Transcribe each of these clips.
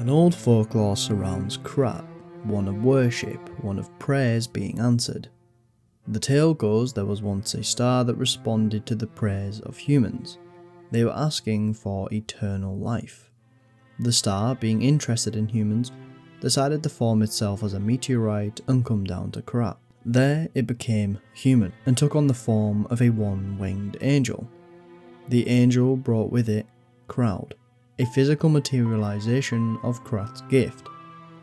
An old folklore surrounds Krat, one of worship, one of prayers being answered. The tale goes there was once a star that responded to the prayers of humans. They were asking for eternal life. The star, being interested in humans, decided to form itself as a meteorite and come down to Krat. There it became human and took on the form of a one-winged angel. The angel brought with it Crowd, a physical materialization of Krat's gift,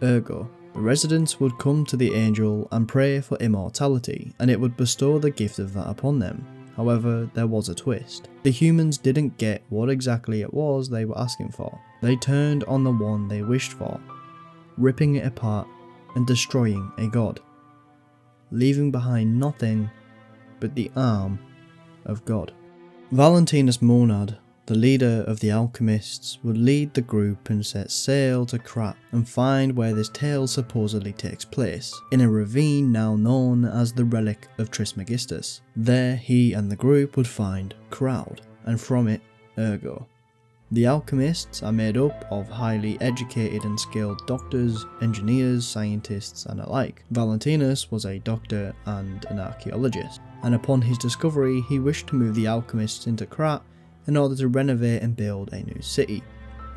Ergo. The residents would come to the angel and pray for immortality, and it would bestow the gift of that upon them. However, there was a twist. The humans didn't get what exactly it was they were asking for. They turned on the one they wished for, ripping it apart and destroying a god, leaving behind nothing but the arm of God. Valentinus Monad, the leader of the alchemists, would lead the group and set sail to Krat and find where this tale supposedly takes place, in a ravine now known as the Relic of Trismegistus. There he and the group would find Crowd, and from it, Ergo. The alchemists are made up of highly educated and skilled doctors, engineers, scientists and alike. Valentinus was a doctor and an archaeologist, and upon his discovery he wished to move the alchemists into Krat in order to renovate and build a new city.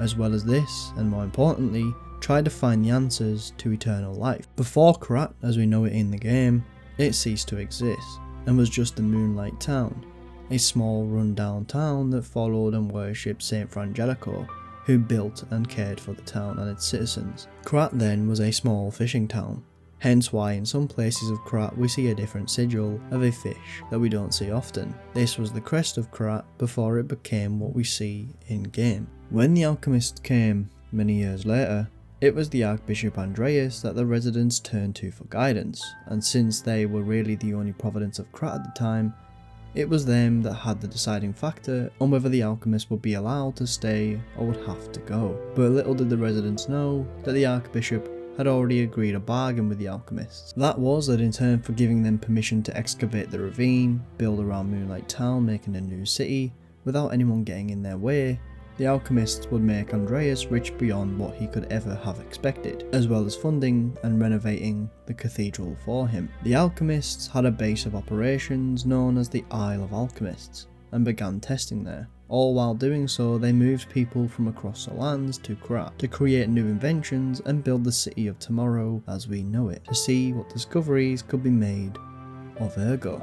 As well as this, and more importantly, try to find the answers to eternal life. Before Krat, as we know it in the game, it ceased to exist, and was just the Moonlight Town, a small run-down town that followed and worshipped Saint Frangelico, who built and cared for the town and its citizens. Krat then was a small fishing town, hence why in some places of Krat we see a different sigil of a fish that we don't see often. This was the crest of Krat before it became what we see in-game. When the alchemists came, many years later, it was the Archbishop Andreas that the residents turned to for guidance, and since they were really the only providence of Krat at the time, it was them that had the deciding factor on whether the alchemists would be allowed to stay or would have to go. But little did the residents know that the Archbishop had already agreed a bargain with the alchemists. That was that in turn for giving them permission to excavate the ravine, build around Moonlight Town, making a new city, without anyone getting in their way, the alchemists would make Andreas rich beyond what he could ever have expected, as well as funding and renovating the cathedral for him. The alchemists had a base of operations known as the Isle of Alchemists, and began testing there. All while doing so, they moved people from across the lands to Krat to create new inventions and build the city of tomorrow as we know it, to see what discoveries could be made of Ergo.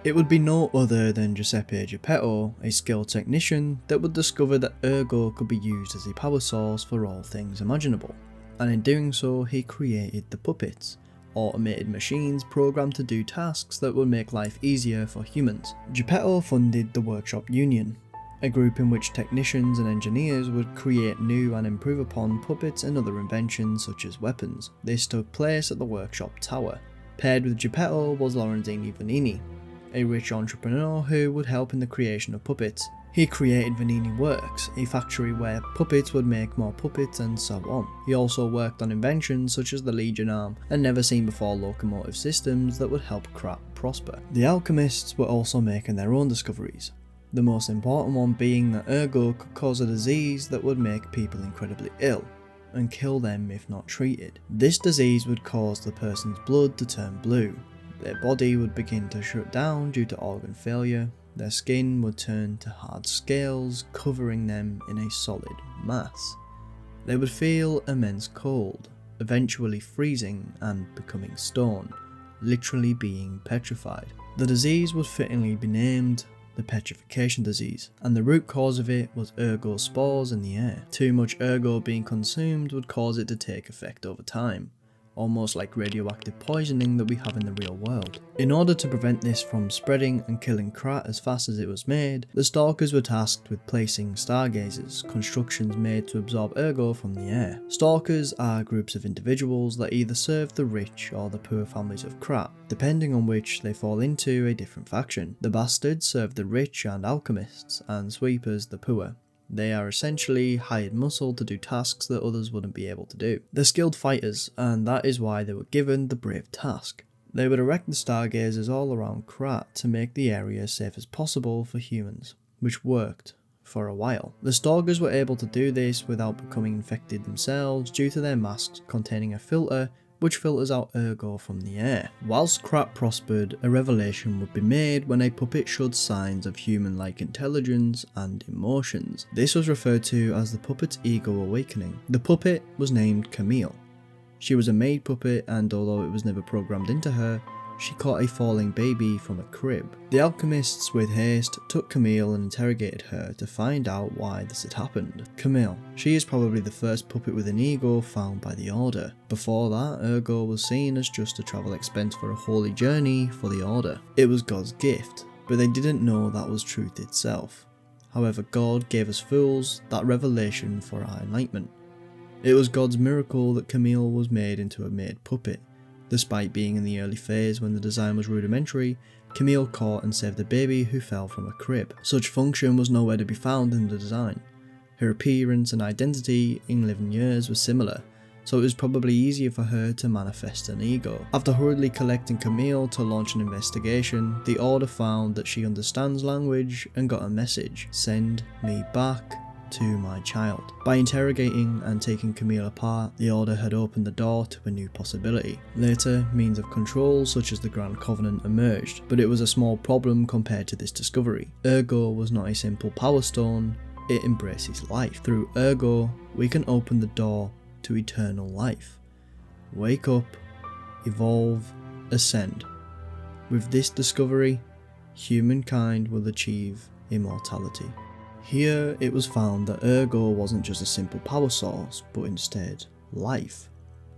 It would be no other than Giuseppe Geppetto, a skilled technician, that would discover that Ergo could be used as a power source for all things imaginable, and in doing so he created the puppets, automated machines programmed to do tasks that would make life easier for humans. Geppetto funded the Workshop Union, a group in which technicians and engineers would create new and improve upon puppets and other inventions such as weapons. This took place at the Workshop Tower. Paired with Geppetto was Lorenzini Vengini, a rich entrepreneur who would help in the creation of puppets. He created Vengini Works, a factory where puppets would make more puppets and so on. He also worked on inventions such as the Legion Arm and never seen before locomotive systems that would help Krat prosper. The alchemists were also making their own discoveries, the most important one being that Ergo could cause a disease that would make people incredibly ill and kill them if not treated. This disease would cause the person's blood to turn blue, their body would begin to shut down due to organ failure, their skin would turn to hard scales, covering them in a solid mass. They would feel immense cold, eventually freezing and becoming stone, literally being petrified. The disease would fittingly be named the petrification disease, and the root cause of it was ergo spores in the air. Too much ergo being consumed would cause it to take effect over time, almost like radioactive poisoning that we have in the real world. In order to prevent this from spreading and killing Krat as fast as it was made, the Stalkers were tasked with placing stargazers, constructions made to absorb ergo from the air. Stalkers are groups of individuals that either serve the rich or the poor families of Krat, depending on which they fall into a different faction. The bastards serve the rich and alchemists, and sweepers the poor. They are essentially hired muscle to do tasks that others wouldn't be able to do. They're skilled fighters, and that is why they were given the brave task. They would erect the stargazers all around Krat to make the area as safe as possible for humans, which worked for a while. The Stalkers were able to do this without becoming infected themselves due to their masks containing a filter which filters out ergo from the air. Whilst Krat prospered, a revelation would be made when a puppet showed signs of human-like intelligence and emotions. This was referred to as the puppet's ego awakening. The puppet was named Camille. She was a maid puppet, and although it was never programmed into her, she caught a falling baby from a crib. The alchemists with haste took Camille and interrogated her to find out why this had happened. Camille, she is probably the first puppet with an ego found by the Order. Before that, ergo was seen as just a travel expense for a holy journey for the Order. It was God's gift, but they didn't know that was truth itself. However, God gave us fools that revelation for our enlightenment. It was God's miracle that Camille was made into a maid puppet. Despite being in the early phase when the design was rudimentary, Camille caught and saved a baby who fell from a crib. Such function was nowhere to be found in the design. Her appearance and identity in living years was similar, so it was probably easier for her to manifest an ego. After hurriedly collecting Camille to launch an investigation, the Order found that she understands language and got a message: "Send me back to my child." By interrogating and taking Camille apart, the Order had opened the door to a new possibility. Later, means of control such as the Grand Covenant emerged, but it was a small problem compared to this discovery. Ergo was not a simple power stone, it embraces life. Through Ergo, we can open the door to eternal life. Wake up, evolve, ascend. With this discovery, humankind will achieve immortality. Here it was found that ergo wasn't just a simple power source, but instead life.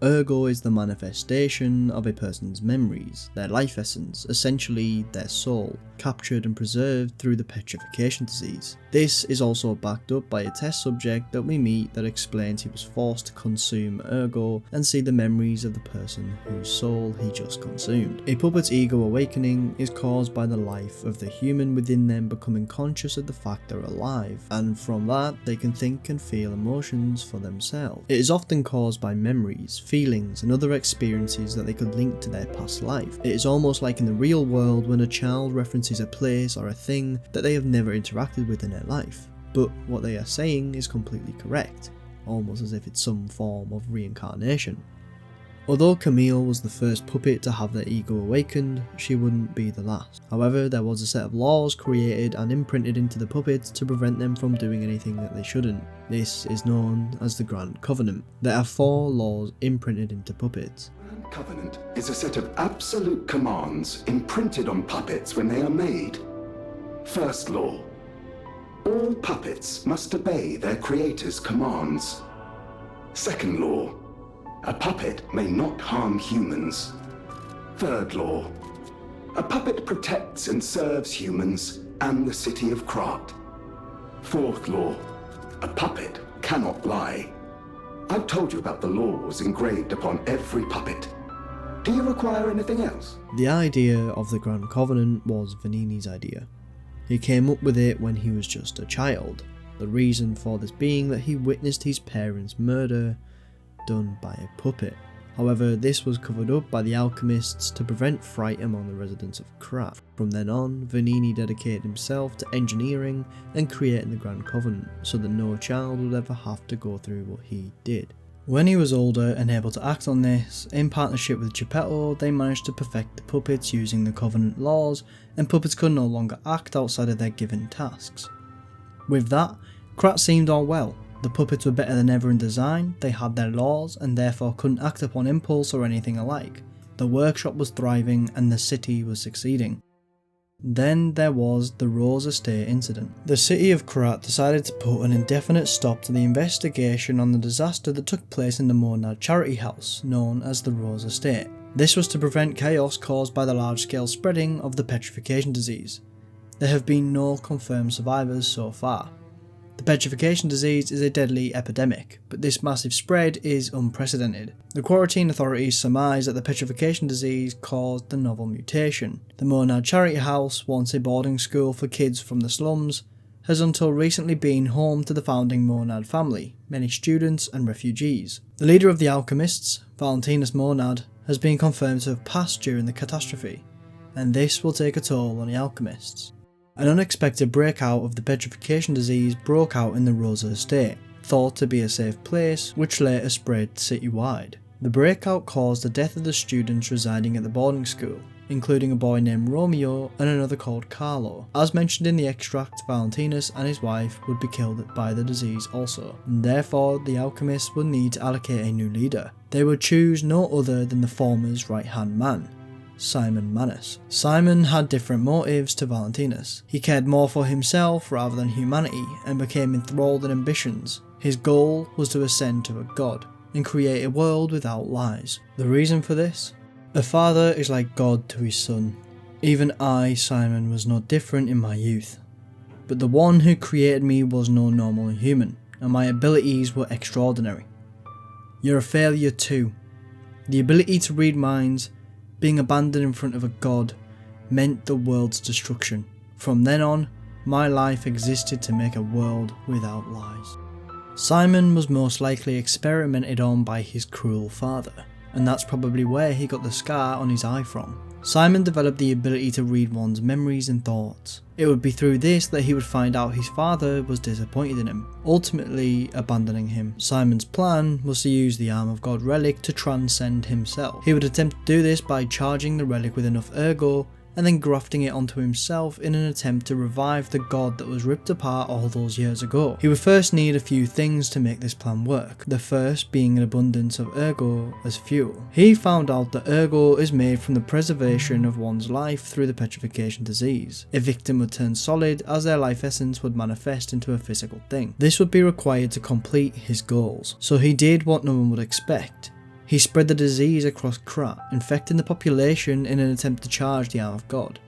Ergo is the manifestation of a person's memories, their life essence, essentially their soul, captured and preserved through the petrification disease. This is also backed up by a test subject that we meet that explains he was forced to consume ergo and see the memories of the person whose soul he just consumed. A puppet's ego awakening is caused by the life of the human within them becoming conscious of the fact they're alive, and from that they can think and feel emotions for themselves. It is often caused by memories, feelings and other experiences that they could link to their past life. It is almost like in the real world when a child references a place or a thing that they have never interacted with in their life, but what they are saying is completely correct, almost as if it's some form of reincarnation. Although Camille was the first puppet to have their ego awakened, she wouldn't be the last. However, there was a set of laws created and imprinted into the puppets to prevent them from doing anything that they shouldn't. This is known as the Grand Covenant. There are 4 laws imprinted into puppets. The Grand Covenant is a set of absolute commands imprinted on puppets when they are made. First law: all puppets must obey their creator's commands. Second law: a puppet may not harm humans. Third law: a puppet protects and serves humans and the city of Krat. Fourth law: a puppet cannot lie. I've told you about the laws engraved upon every puppet. Do you require anything else? The idea of the Grand Covenant was Vengini's idea. He came up with it when he was just a child, the reason for this being that he witnessed his parents' murder done by a puppet. However, this was covered up by the alchemists to prevent fright among the residents of Krat. From then on, Vengini dedicated himself to engineering and creating the Grand Covenant so that no child would ever have to go through what he did. When he was older and able to act on this, in partnership with Geppetto, they managed to perfect the puppets using the Covenant laws, and puppets could no longer act outside of their given tasks. With that, Krat seemed all well. The puppets were better than ever in design, they had their laws and therefore couldn't act upon impulse or anything alike. The workshop was thriving and the city was succeeding. Then there was the Rose Estate incident. The city of Krat decided to put an indefinite stop to the investigation on the disaster that took place in the Monad charity house, known as the Rose Estate. This was to prevent chaos caused by the large-scale spreading of the petrification disease. There have been no confirmed survivors so far. The petrification disease is a deadly epidemic, but this massive spread is unprecedented. The quarantine authorities surmise that the petrification disease caused the novel mutation. The Monad Charity House, once a boarding school for kids from the slums, has until recently been home to the founding Monad family, many students and refugees. The leader of the alchemists, Valentinus Monad, has been confirmed to have passed during the catastrophe, and this will take a toll on the alchemists. An unexpected breakout of the petrification disease broke out in the Rosa estate, thought to be a safe place, which later spread citywide. The breakout caused the death of the students residing at the boarding school, including a boy named Romeo and another called Carlo. As mentioned in the extract, Valentinus and his wife would be killed by the disease also, and therefore the alchemists would need to allocate a new leader. They would choose no other than the former's right-hand man, Simon Manus. Simon had different motives to Valentinus. He cared more for himself rather than humanity and became enthralled in ambitions. His goal was to ascend to a god and create a world without lies. The reason for this? A father is like God to his son. Even I, Simon, was no different in my youth. But the one who created me was no normal human, and my abilities were extraordinary. You're a failure too. The ability to read minds, being abandoned in front of a god, meant the world's destruction. From then on, my life existed to make a world without lies. Simon was most likely experimented on by his cruel father, and that's probably where he got the scar on his eye from. Simon developed the ability to read one's memories and thoughts. It would be through this that he would find out his father was disappointed in him, ultimately abandoning him. Simon's plan was to use the Arm of God relic to transcend himself. He would attempt to do this by charging the relic with enough ergo and then grafting it onto himself in an attempt to revive the god that was ripped apart all those years ago. He would first need a few things to make this plan work, the first being an abundance of ergo as fuel. He found out that ergo is made from the preservation of one's life through the petrification disease. A victim would turn solid as their life essence would manifest into a physical thing. This would be required to complete his goals, so he did what no one would expect. He spread the disease across Krat, infecting the population in an attempt to charge the Arm of God.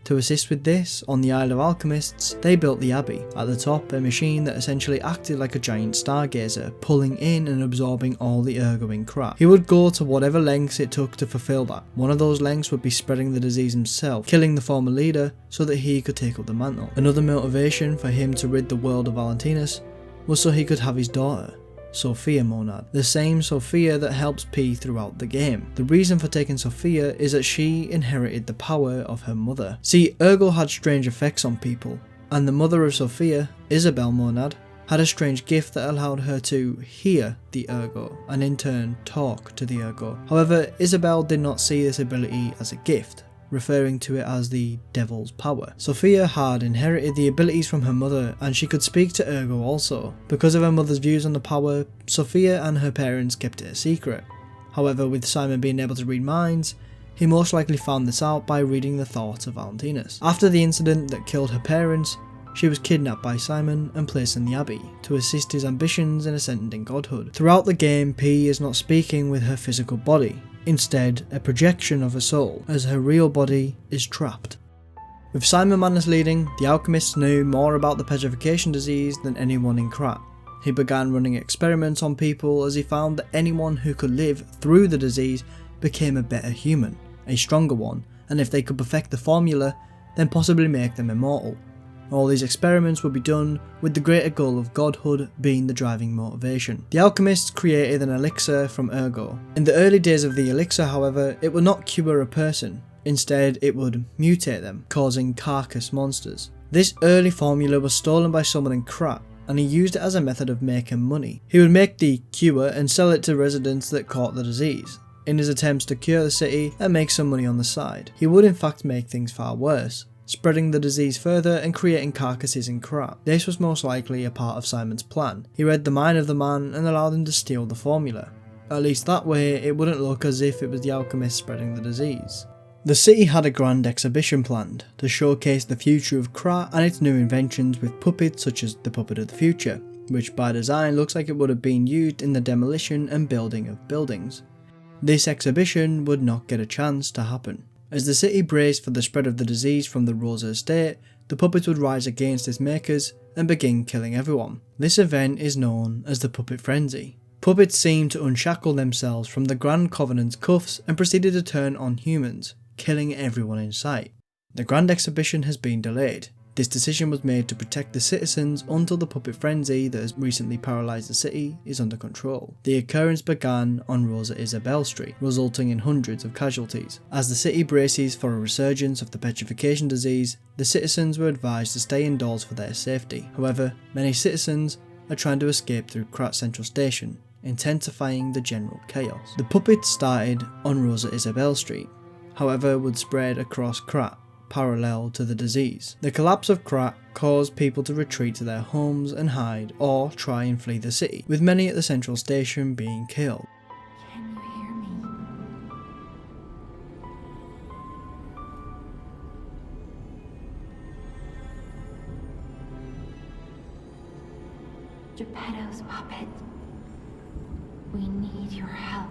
To assist with this, on the Isle of Alchemists, they built the Abbey. At the top, a machine that essentially acted like a giant stargazer, pulling in and absorbing all the ergo in Krat. He would go to whatever lengths it took to fulfill that. One of those lengths would be spreading the disease himself, killing the former leader so that he could take up the mantle. Another motivation for him to rid the world of Valentinus was so he could have his daughter, Sophia Monad, the same Sophia that helps P throughout the game. The reason for taking Sophia is that she inherited the power of her mother. See, ergo had strange effects on people, and the mother of Sophia, Isabel Monad, had a strange gift that allowed her to hear the ergo and in turn talk to the ergo. However, Isabel did not see this ability as a gift, referring to it as the devil's power. Sophia had inherited the abilities from her mother and she could speak to ergo also. Because of her mother's views on the power, Sophia and her parents kept it a secret. However, with Simon being able to read minds, he most likely found this out by reading the thoughts of Valentinus. After the incident that killed her parents, she was kidnapped by Simon and placed in the Abbey to assist his ambitions in ascending godhood. Throughout the game, P is not speaking with her physical body, instead a projection of her soul, as her real body is trapped. With Simon Manus leading, the alchemists knew more about the petrification disease than anyone in Krat. He began running experiments on people as he found that anyone who could live through the disease became a better human, a stronger one, and if they could perfect the formula, then possibly make them immortal. All these experiments would be done with the greater goal of godhood being the driving motivation. The alchemists created an elixir from ergo. In the early days of the elixir, however, it would not cure a person. Instead, it would mutate them, causing carcass monsters. This early formula was stolen by someone in Krat, and he used it as a method of making money. He would make the cure and sell it to residents that caught the disease, in his attempts to cure the city and make some money on the side. He would in fact make things far worse, spreading the disease further and creating carcasses in Krat. This was most likely a part of Simon's plan. He read the mind of the man and allowed him to steal the formula. At least that way it wouldn't look as if it was the alchemist spreading the disease. The city had a grand exhibition planned to showcase the future of Krat and its new inventions with puppets such as the Puppet of the Future, which by design looks like it would have been used in the demolition and building of buildings. This exhibition would not get a chance to happen. As the city braced for the spread of the disease from the Rosa estate, the puppets would rise against its makers and begin killing everyone. This event is known as the Puppet Frenzy. Puppets seemed to unshackle themselves from the Grand Covenant's cuffs and proceeded to turn on humans, killing everyone in sight. The Grand Exhibition has been delayed, This decision was made to protect the citizens until the puppet frenzy that has recently paralysed the city is under control. The occurrence began on Rosa Isabel Street, resulting in hundreds of casualties. As the city braces for a resurgence of the petrification disease, the citizens were advised to stay indoors for their safety. However, many citizens are trying to escape through Krat Central Station, intensifying the general chaos. The puppets started on Rosa Isabel Street, however would spread across Krat, parallel to the disease. The collapse of Krat caused people to retreat to their homes and hide or try and flee the city, with many at the central station being killed. Can you hear me? Geppetto's puppet. We need your help.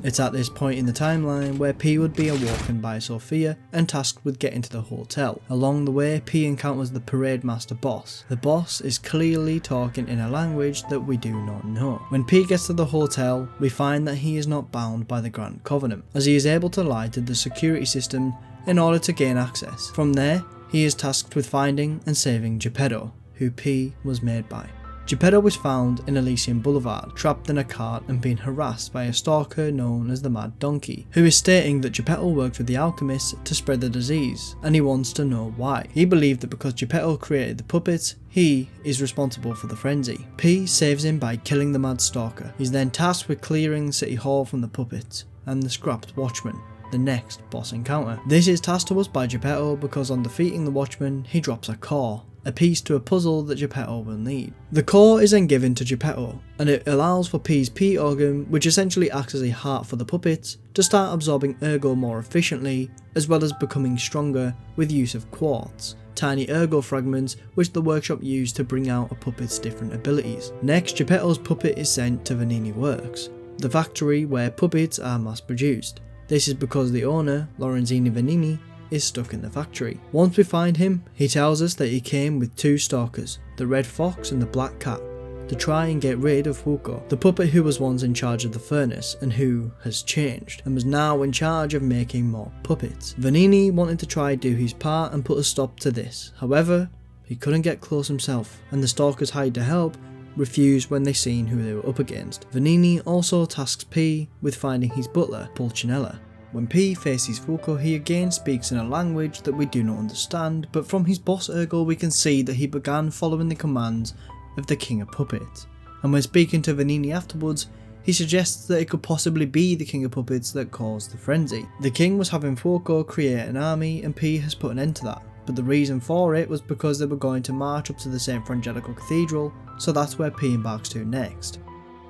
It's at this point in the timeline where P would be awoken by Sophia and tasked with getting to the hotel. Along the way, P encounters the parade master boss. The boss is clearly talking in a language that we do not know. When P gets to the hotel, we find that he is not bound by the Grand Covenant, as he is able to lie to the security system in order to gain access. From there, he is tasked with finding and saving Geppetto, who P was made by. Geppetto was found in Elysian Boulevard, trapped in a cart and being harassed by a stalker known as the Mad Donkey, who is stating that Geppetto worked with the alchemists to spread the disease, and he wants to know why. He believed that because Geppetto created the puppets, he is responsible for the frenzy. P saves him by killing the Mad Stalker. He's then tasked with clearing City Hall from the puppets and the scrapped Watchman, the next boss encounter. This is tasked to us by Geppetto because on defeating the Watchman, he drops a core, a piece to a puzzle that Geppetto will need. The core is then given to Geppetto, and it allows for P's P organ, which essentially acts as a heart for the puppets, to start absorbing ergo more efficiently, as well as becoming stronger with use of quartz, tiny ergo fragments which the workshop used to bring out a puppet's different abilities. Next, Geppetto's puppet is sent to Vengini Works, the factory where puppets are mass produced. This is because the owner, Lorenzini Vengini, is stuck in the factory. Once we find him, he tells us that he came with two stalkers, the red fox and the black cat, to try and get rid of Hugo, the puppet who was once in charge of the furnace and who has changed and was now in charge of making more puppets. Vengini wanted to try do his part and put a stop to this. However, he couldn't get close himself, and the stalkers hired to help refused when they seen who they were up against. Vengini also tasks P with finding his butler, Pulcinella. When P faces Foucault, he again speaks in a language that we do not understand, but from his boss ergo we can see that he began following the commands of the King of Puppets. And when speaking to Vengini afterwards, he suggests that it could possibly be the King of Puppets that caused the frenzy. The King was having Foucault create an army and P has put an end to that, but the reason for it was because they were going to march up to the St. Frangelico Cathedral, so that's where P embarks to next.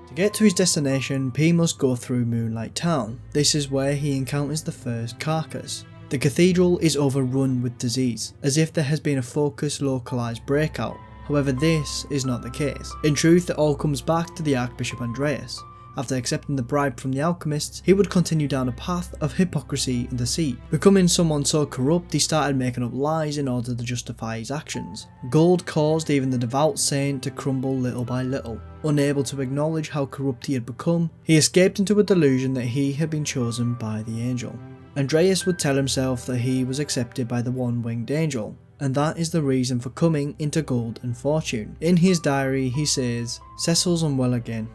To get to his destination, P must go through Moonlight Town. This is where he encounters the first carcass. The cathedral is overrun with disease, as if there has been a focused localised breakout. However, this is not the case. In truth, it all comes back to the Archbishop Andreas. After accepting the bribe from the alchemists, he would continue down a path of hypocrisy and deceit. Becoming someone so corrupt, he started making up lies in order to justify his actions. Gold caused even the devout saint to crumble little by little. Unable to acknowledge how corrupt he had become, he escaped into a delusion that he had been chosen by the angel. Andreas would tell himself that he was accepted by the one-winged angel, and that is the reason for coming into gold and fortune. In his diary he says, "Cecil's unwell again.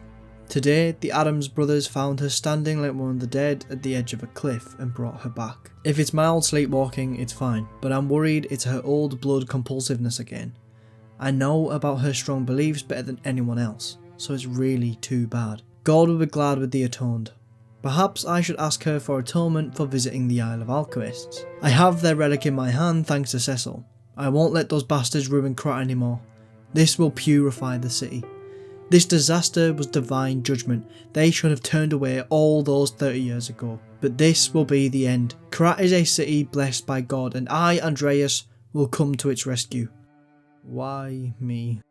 Today, the Adams brothers found her standing like one of the dead at the edge of a cliff and brought her back. If it's mild sleepwalking, it's fine, but I'm worried it's her old blood compulsiveness again. I know about her strong beliefs better than anyone else, so it's really too bad. God will be glad with the Atoned. Perhaps I should ask her for atonement for visiting the Isle of Alchemists. I have their relic in my hand thanks to Cecil. I won't let those bastards ruin Krat anymore. This will purify the city. This disaster was divine judgment. They should have turned away all those 30 years ago. But this will be the end. Krat is a city blessed by God, and I, Andreas, will come to its rescue." Why me?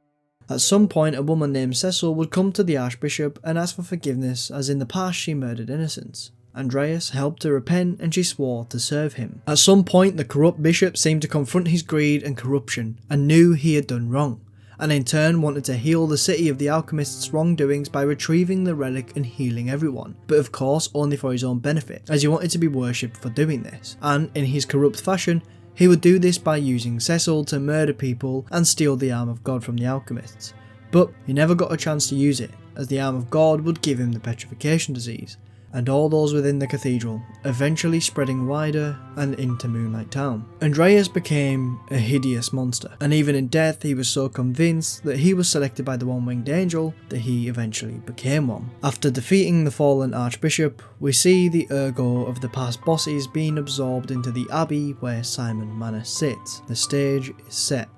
At some point, a woman named Cecil would come to the Archbishop and ask for forgiveness, as in the past she murdered innocents. Andreas helped her repent and she swore to serve him. At some point, the corrupt bishop seemed to confront his greed and corruption and knew he had done wrong. and in turn wanted to heal the city of the alchemist's wrongdoings by retrieving the relic and healing everyone, but of course only for his own benefit, as he wanted to be worshipped for doing this, and in his corrupt fashion, he would do this by using Cecil to murder people and steal the arm of God from the alchemists. But he never got a chance to use it, as the arm of God would give him the petrification disease, and all those within the cathedral, eventually spreading wider and into Moonlight Town. Andreas became a hideous monster, and even in death he was so convinced that he was selected by the one-winged angel that he eventually became one. After defeating the fallen archbishop, we see the ergo of the past bosses being absorbed into the abbey where Simon Manor sits. The stage is set,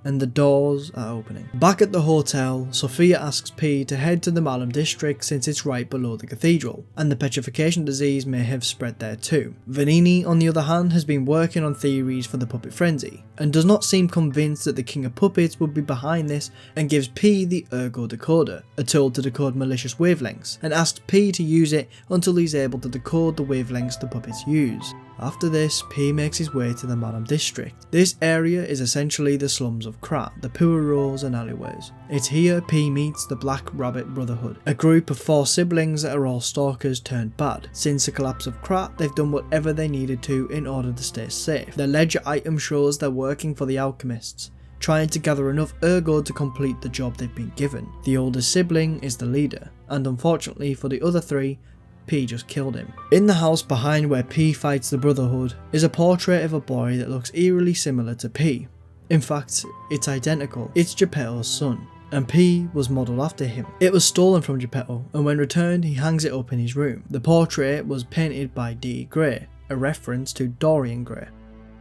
and the doors are opening. Back at the hotel, Sophia asks P to head to the Malum district since it's right below the cathedral, and the petrification disease may have spread there too. Vengini, on the other hand, has been working on theories for the puppet frenzy, and does not seem convinced that the King of Puppets would be behind this, and gives P the Ergo Decoder, a tool to decode malicious wavelengths, and asks P to use it until he's able to decode the wavelengths the puppets use. After this, P makes his way to the Malum district. This area is essentially the slums of Krat, the poor rows and alleyways. It's here P meets the Black Rabbit Brotherhood, a group of 4 siblings that are all stalkers turned bad. Since the collapse of Krat, they've done whatever they needed to in order to stay safe. Their ledger item shows they're working for the alchemists, trying to gather enough ergo to complete the job they've been given. The oldest sibling is the leader, and unfortunately for the other 3, P just killed him. In the house behind where P fights the Brotherhood is a portrait of a boy that looks eerily similar to P. In fact, it's identical. It's Geppetto's son, and P was modelled after him. It was stolen from Geppetto, and when returned he hangs it up in his room. The portrait was painted by D. Gray, a reference to Dorian Gray.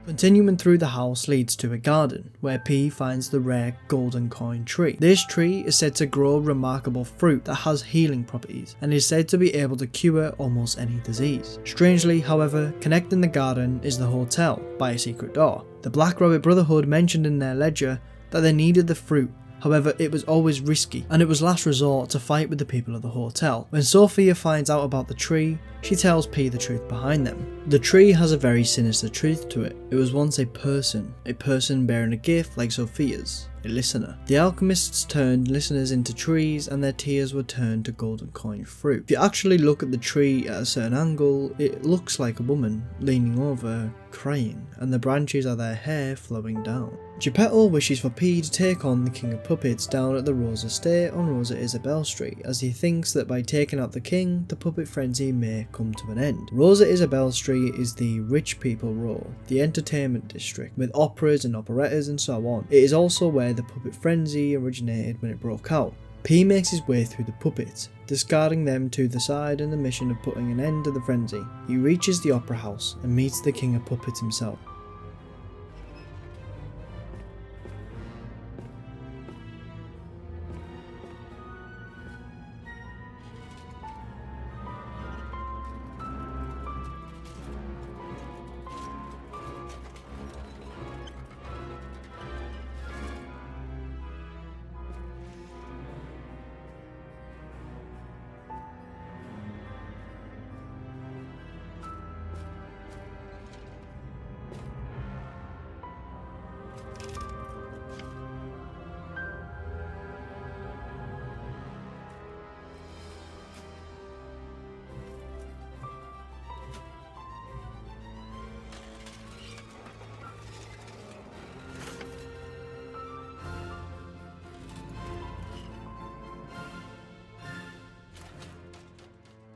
Continuing through the house leads to a garden, where P finds the rare golden coin tree. This tree is said to grow remarkable fruit that has healing properties, and is said to be able to cure almost any disease. Strangely, however, connecting the garden is the hotel by a secret door. The Black Rabbit Brotherhood mentioned in their ledger that they needed the fruit. However, it was always risky, and it was last resort to fight with the people of the hotel. When Sophia finds out about the tree, she tells P the truth behind them. The tree has a very sinister truth to it. It was once a person bearing a gift like Sophia's, a listener. The alchemists turned listeners into trees, and their tears were turned to golden coin fruit. If you actually look at the tree at a certain angle, it looks like a woman leaning over, crying, and the branches are their hair flowing down. Geppetto wishes for P to take on the King of Puppets down at the Rose Estate on Rosa Isabel Street, as he thinks that by taking out the king, the puppet frenzy may come to an end. Rosa Isabel Street is the rich people row, the entertainment district, with operas and operettas and so on. It is also where the puppet frenzy originated when it broke out. P makes his way through the puppets, discarding them to the side in the mission of putting an end to the frenzy. He reaches the opera house and meets the King of Puppets himself.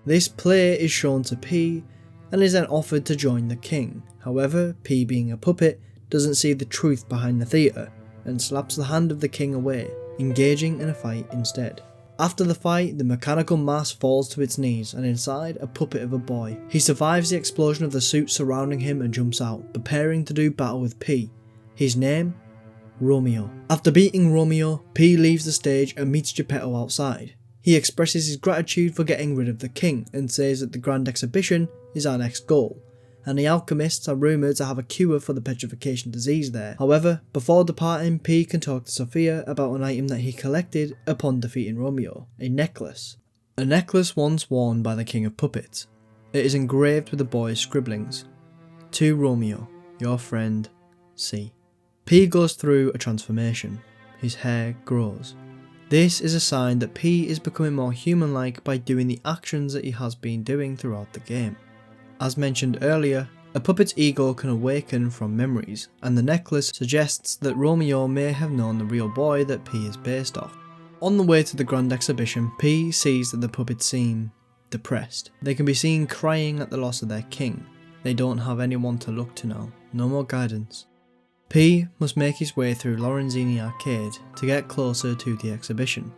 This play is shown to P and is then offered to join the king. However, P, being a puppet, doesn't see the truth behind the theatre and slaps the hand of the king away, engaging in a fight instead. After the fight, the mechanical mass falls to its knees, and inside, a puppet of a boy. He survives the explosion of the suit surrounding him and jumps out, preparing to do battle with P. His name? Romeo. After beating Romeo, P leaves the stage and meets Geppetto outside. He expresses his gratitude for getting rid of the king and says that the Grand Exhibition is our next goal, and the alchemists are rumoured to have a cure for the petrification disease there. However, before departing, P can talk to Sophia about an item that he collected upon defeating Romeo, a necklace. A necklace once worn by the King of Puppets. It is engraved with the boy's scribblings. To Romeo, your friend, C. P goes through a transformation. his hair grows. This is a sign that P is becoming more human-like by doing the actions that he has been doing throughout the game. As mentioned earlier, a puppet's ego can awaken from memories, and the necklace suggests that Romeo may have known the real boy that P is based off. On the way to the grand exhibition, P sees that the puppets seem depressed. They can be seen crying at the loss of their king. They don't have anyone to look to now, no more guidance. P must make his way through Vengini Arcade to get closer to the exhibition.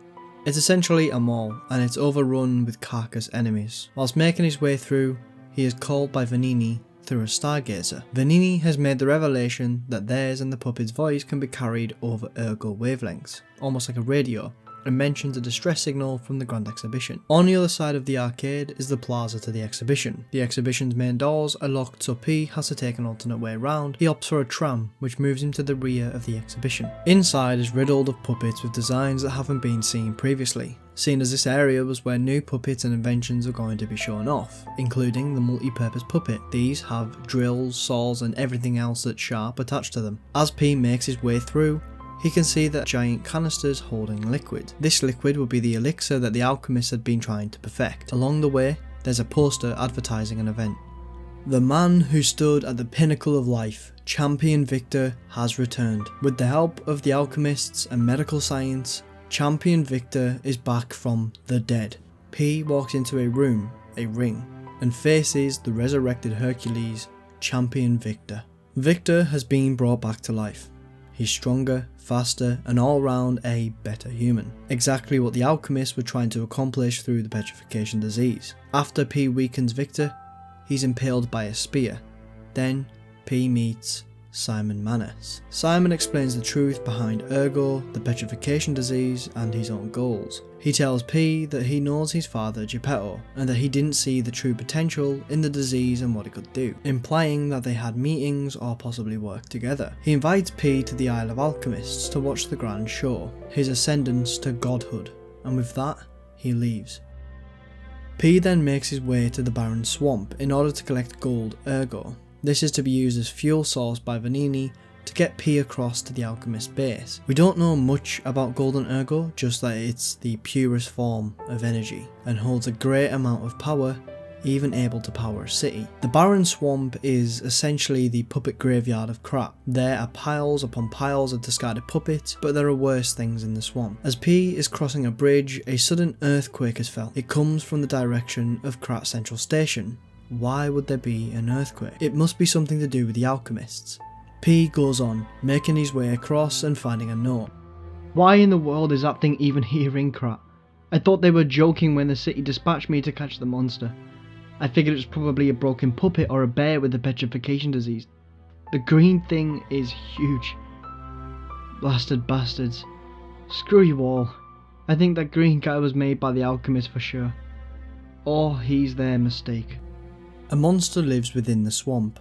It's essentially a mall, and it's overrun with carcass enemies. Whilst making his way through, he is called by Vengini through a stargazer. Vengini has made the revelation that theirs and the puppet's voice can be carried over ergo wavelengths, almost like a radio, and mentions a distress signal from the grand exhibition. On the other side of the arcade is the plaza to the exhibition. The exhibition's main doors are locked, so P has to take an alternate way around. He opts for a tram, which moves him to the rear of the exhibition. Inside is riddled of puppets with designs that haven't been seen previously, seeing as this area was where new puppets and inventions are going to be shown off, including the multi-purpose puppet. These have drills, saws and everything else that's sharp attached to them. As P makes his way through, he can see that giant canisters holding liquid. This liquid will be the elixir that the alchemists had been trying to perfect. Along the way, there's a poster advertising an event. The man who stood at the pinnacle of life, Champion Victor, has returned. With the help of the alchemists and medical science, Champion Victor is back from the dead. P walks into a room, a ring, and faces the resurrected Hercules, Champion Victor. Victor has been brought back to life. He's stronger, faster, and all round a better human. Exactly what the alchemists were trying to accomplish through the petrification disease. After P weakens Victor, he's impaled by a spear. Then P meets Simon Manus. Simon explains the truth behind ergo, the petrification disease, and his own goals. He tells P that he knows his father Geppetto, and that he didn't see the true potential in the disease and what it could do, implying that they had meetings or possibly worked together. He invites P to the Isle of Alchemists to watch the grand show, his ascendance to godhood, and with that, he leaves. P then makes his way to the barren swamp in order to collect gold ergo. This is to be used as fuel source by Vengini to get P across to the alchemist base. We don't know much about golden ergo, just that it's the purest form of energy and holds a great amount of power, even able to power a city. The barren swamp is essentially the puppet graveyard of Krat. There are piles upon piles of discarded puppets, but there are worse things in the swamp. As P is crossing a bridge, a sudden earthquake has fell. It comes from the direction of Krat Central Station. Why would there be an earthquake? It must be something to do with the alchemists. P goes on, making his way across and finding a note. Why in the world is that thing even here in Krat? I thought they were joking when the city dispatched me to catch the monster. I figured it was probably a broken puppet or a bear with the petrification disease. The green thing is huge. Blasted bastards. Screw you all. I think that green guy was made by the alchemist for sure. Or he's their mistake. A monster lives within the swamp,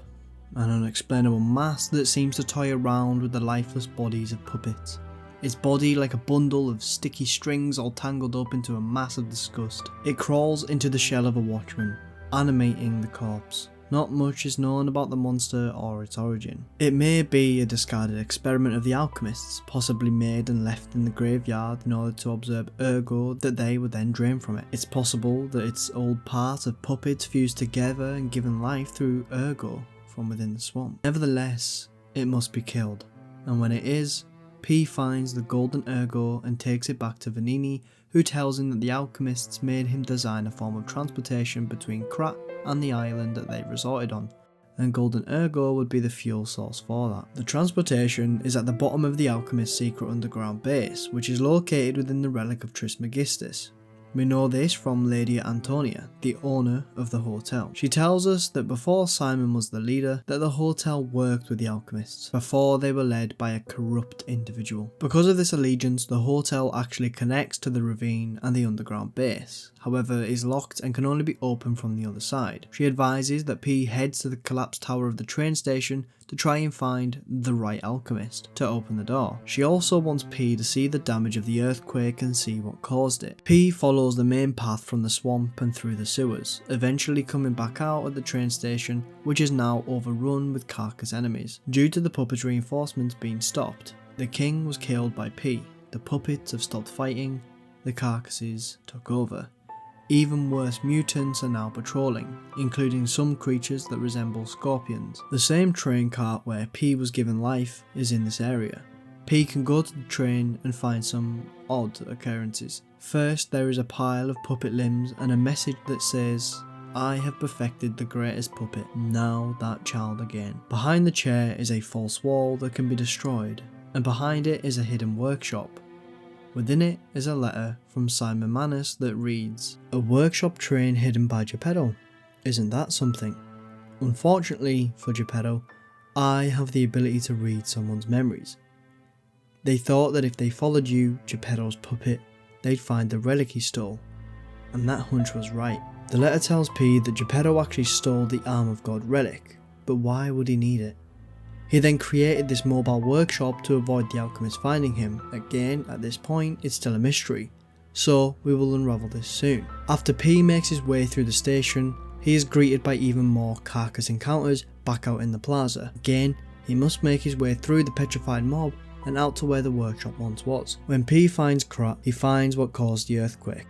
an unexplainable mass that seems to toy around with the lifeless bodies of puppets. Its body like a bundle of sticky strings all tangled up into a mass of disgust. It crawls into the shell of a Watchman, animating the corpse. Not much is known about the monster or its origin. It may be a discarded experiment of the alchemists, possibly made and left in the graveyard in order to observe ergo that they would then drain from it. It's possible that it's old parts of puppets fused together and given life through ergo from within the swamp. Nevertheless, it must be killed, and when it is, P finds the golden ergo and takes it back to Vengini, who tells him that the alchemists made him design a form of transportation between Krat and the island that they resorted on, and golden ergo would be the fuel source for that. The transportation is at the bottom of the alchemist's secret underground base, which is located within the relic of Trismegistus. We know this from Lady Antonia, the owner of the hotel. She tells us that before Simon was the leader, that the hotel worked with the alchemists, before they were led by a corrupt individual. Because of this allegiance, the hotel actually connects to the ravine and the underground base, however is locked and can only be opened from the other side. She advises that P heads to the collapsed tower of the train station to try and find the right alchemist to open the door. She also wants P to see the damage of the earthquake and see what caused it. P follows the main path from the swamp and through the sewers, eventually coming back out at the train station, which is now overrun with carcass enemies. Due to the puppet's reinforcements being stopped, the king was killed by P, the puppets have stopped fighting, the carcasses took over. Even worse mutants are now patrolling, including some creatures that resemble scorpions. The same train cart where P was given life is in this area. P can go to the train and find some odd occurrences. First, there is a pile of puppet limbs and a message that says, "I have perfected the greatest puppet, now that child again." Behind the chair is a false wall that can be destroyed, and behind it is a hidden workshop. Within it is a letter from Simon Manus that reads, "A workshop train hidden by Geppetto. Isn't that something?" Unfortunately for Geppetto, I have the ability to read someone's memories. They thought that if they followed you, Geppetto's puppet, they'd find the relic he stole, and that hunch was right. The letter tells P that Geppetto actually stole the Arm of God relic, but why would he need it? He then created this mobile workshop to avoid the alchemist finding him. Again, at this point, it's still a mystery, so we will unravel this soon. After P makes his way through the station, he is greeted by even more carcass encounters back out in the plaza. Again, he must make his way through the petrified mob and out to where the workshop once was. When P finds Krat, he finds what caused the earthquake.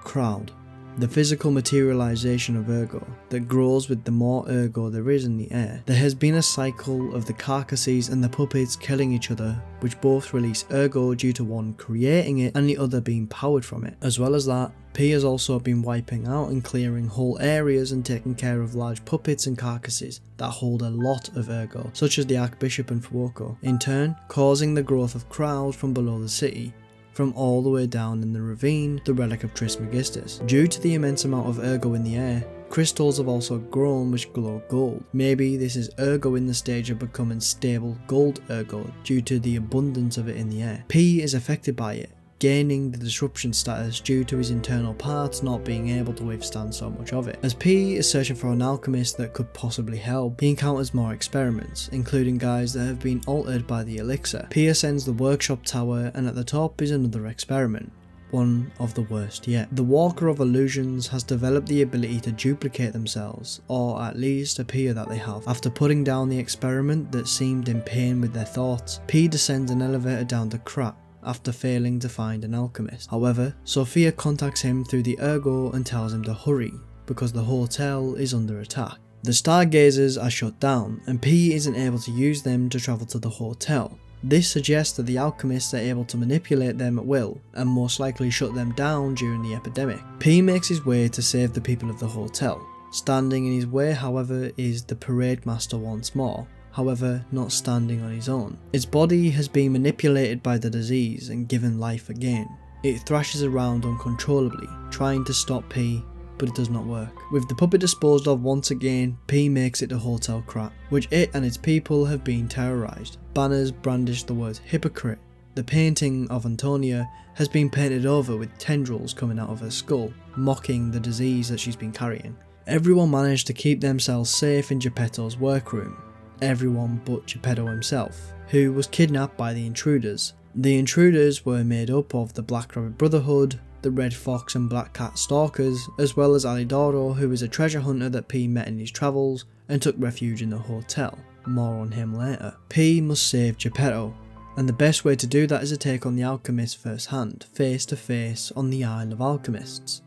Crowd. The physical materialization of ergo that grows with the more ergo there is in the air. There has been a cycle of the carcasses and the puppets killing each other, which both release ergo due to one creating it and the other being powered from it. As well as that, P has also been wiping out and clearing whole areas and taking care of large puppets and carcasses that hold a lot of ergo, such as the Archbishop and Fuoco, in turn causing the growth of crowd from below the city, from all the way down in the ravine, the relic of Trismegistus. Due to the immense amount of ergo in the air, crystals have also grown which glow gold. Maybe this is ergo in the stage of becoming stable gold ergo due to the abundance of it in the air. P is affected by it, gaining the disruption status due to his internal parts not being able to withstand so much of it. As P is searching for an alchemist that could possibly help, he encounters more experiments, including guys that have been altered by the elixir. P ascends the workshop tower, and at the top is another experiment, one of the worst yet. The Walker of Illusions has developed the ability to duplicate themselves, or at least appear that they have. After putting down the experiment that seemed in pain with their thoughts, P descends an elevator down to Krat, after failing to find an alchemist. However, Sophia contacts him through the ergo and tells him to hurry, because the hotel is under attack. The stargazers are shut down, and P isn't able to use them to travel to the hotel. This suggests that the alchemists are able to manipulate them at will, and most likely shut them down during the epidemic. P makes his way to save the people of the hotel. Standing in his way, however, is the parade master once more, however not standing on his own. Its body has been manipulated by the disease and given life again. It thrashes around uncontrollably, trying to stop P, but it does not work. With the puppet disposed of once again, P makes it to Hotel Krat, which it and its people have been terrorised. Banners brandish the word hypocrite. The painting of Antonia has been painted over with tendrils coming out of her skull, mocking the disease that she's been carrying. Everyone managed to keep themselves safe in Geppetto's workroom. Everyone but Geppetto himself, who was kidnapped by the intruders. The intruders were made up of the Black Rabbit Brotherhood, the Red Fox and Black Cat Stalkers, as well as Alidoro, who is a treasure hunter that P met in his travels and took refuge in the hotel. More on him later. P must save Geppetto, and the best way to do that is to take on the alchemist firsthand, face to face on the Isle of Alchemists.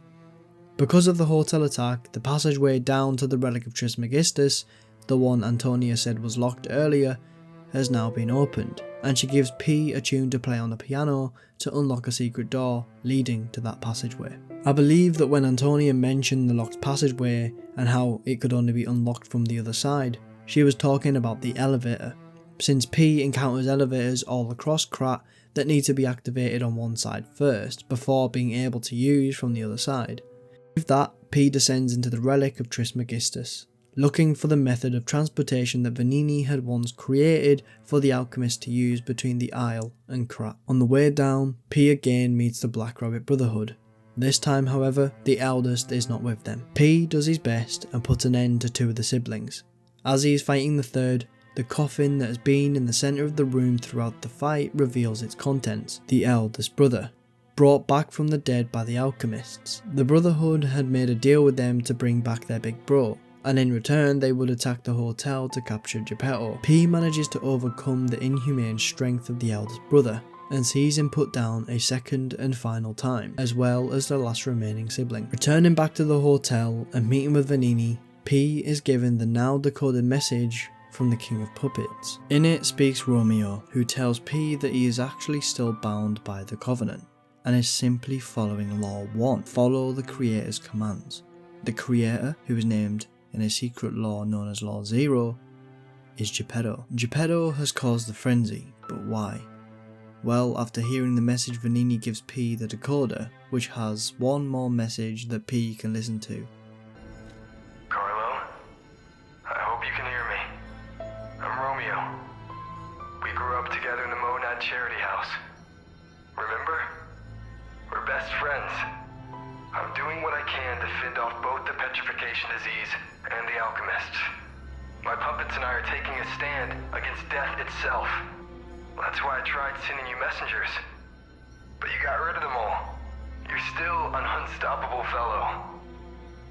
Because of the hotel attack, the passageway down to the relic of Trismegistus, the one Antonia said was locked earlier, has now been opened, and she gives P a tune to play on the piano to unlock a secret door leading to that passageway. I believe that when Antonia mentioned the locked passageway and how it could only be unlocked from the other side, she was talking about the elevator, since P encounters elevators all across Krat that need to be activated on one side first before being able to use from the other side. With that, P descends into the relic of Trismegistus, looking for the method of transportation that Vengini had once created for the alchemist to use between the Isle and Krat. On the way down, P again meets the Black Rabbit Brotherhood. This time, however, the eldest is not with them. P does his best and puts an end to two of the siblings. As he is fighting the third, the coffin that has been in the centre of the room throughout the fight reveals its contents. The eldest brother, brought back from the dead by the alchemists. The Brotherhood had made a deal with them to bring back their big bro, and in return they would attack the hotel to capture Geppetto. P manages to overcome the inhumane strength of the eldest brother, and sees him put down a second and final time, as well as the last remaining sibling. Returning back to the hotel and meeting with Vengini, P is given the now decoded message from the King of Puppets. In it speaks Romeo, who tells P that he is actually still bound by the Covenant, and is simply following Law 1, follow the Creator's commands. The Creator, who is named in a secret law known as Law 0, is Geppetto. Geppetto has caused the frenzy, but why? Well, after hearing the message, Vengini gives P the decoder, which has one more message that P can listen to. Carlo, I hope you can hear me. I'm Romeo. We grew up together in the Monad Charity House. Remember? We're best friends. I'm doing what I can to fend off both the petrification disease and the alchemists. My puppets and I are taking a stand against death itself. That's why I tried sending you messengers. But you got rid of them all. You're still an unstoppable fellow.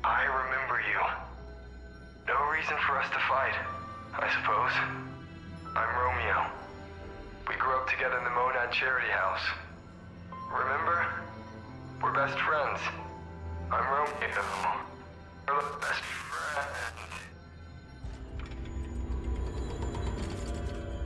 I remember you. No reason for us to fight, I suppose. I'm Romeo. We grew up together in the Monad Charity House. Remember? We're best friends. I'm Romeo. We're best friends.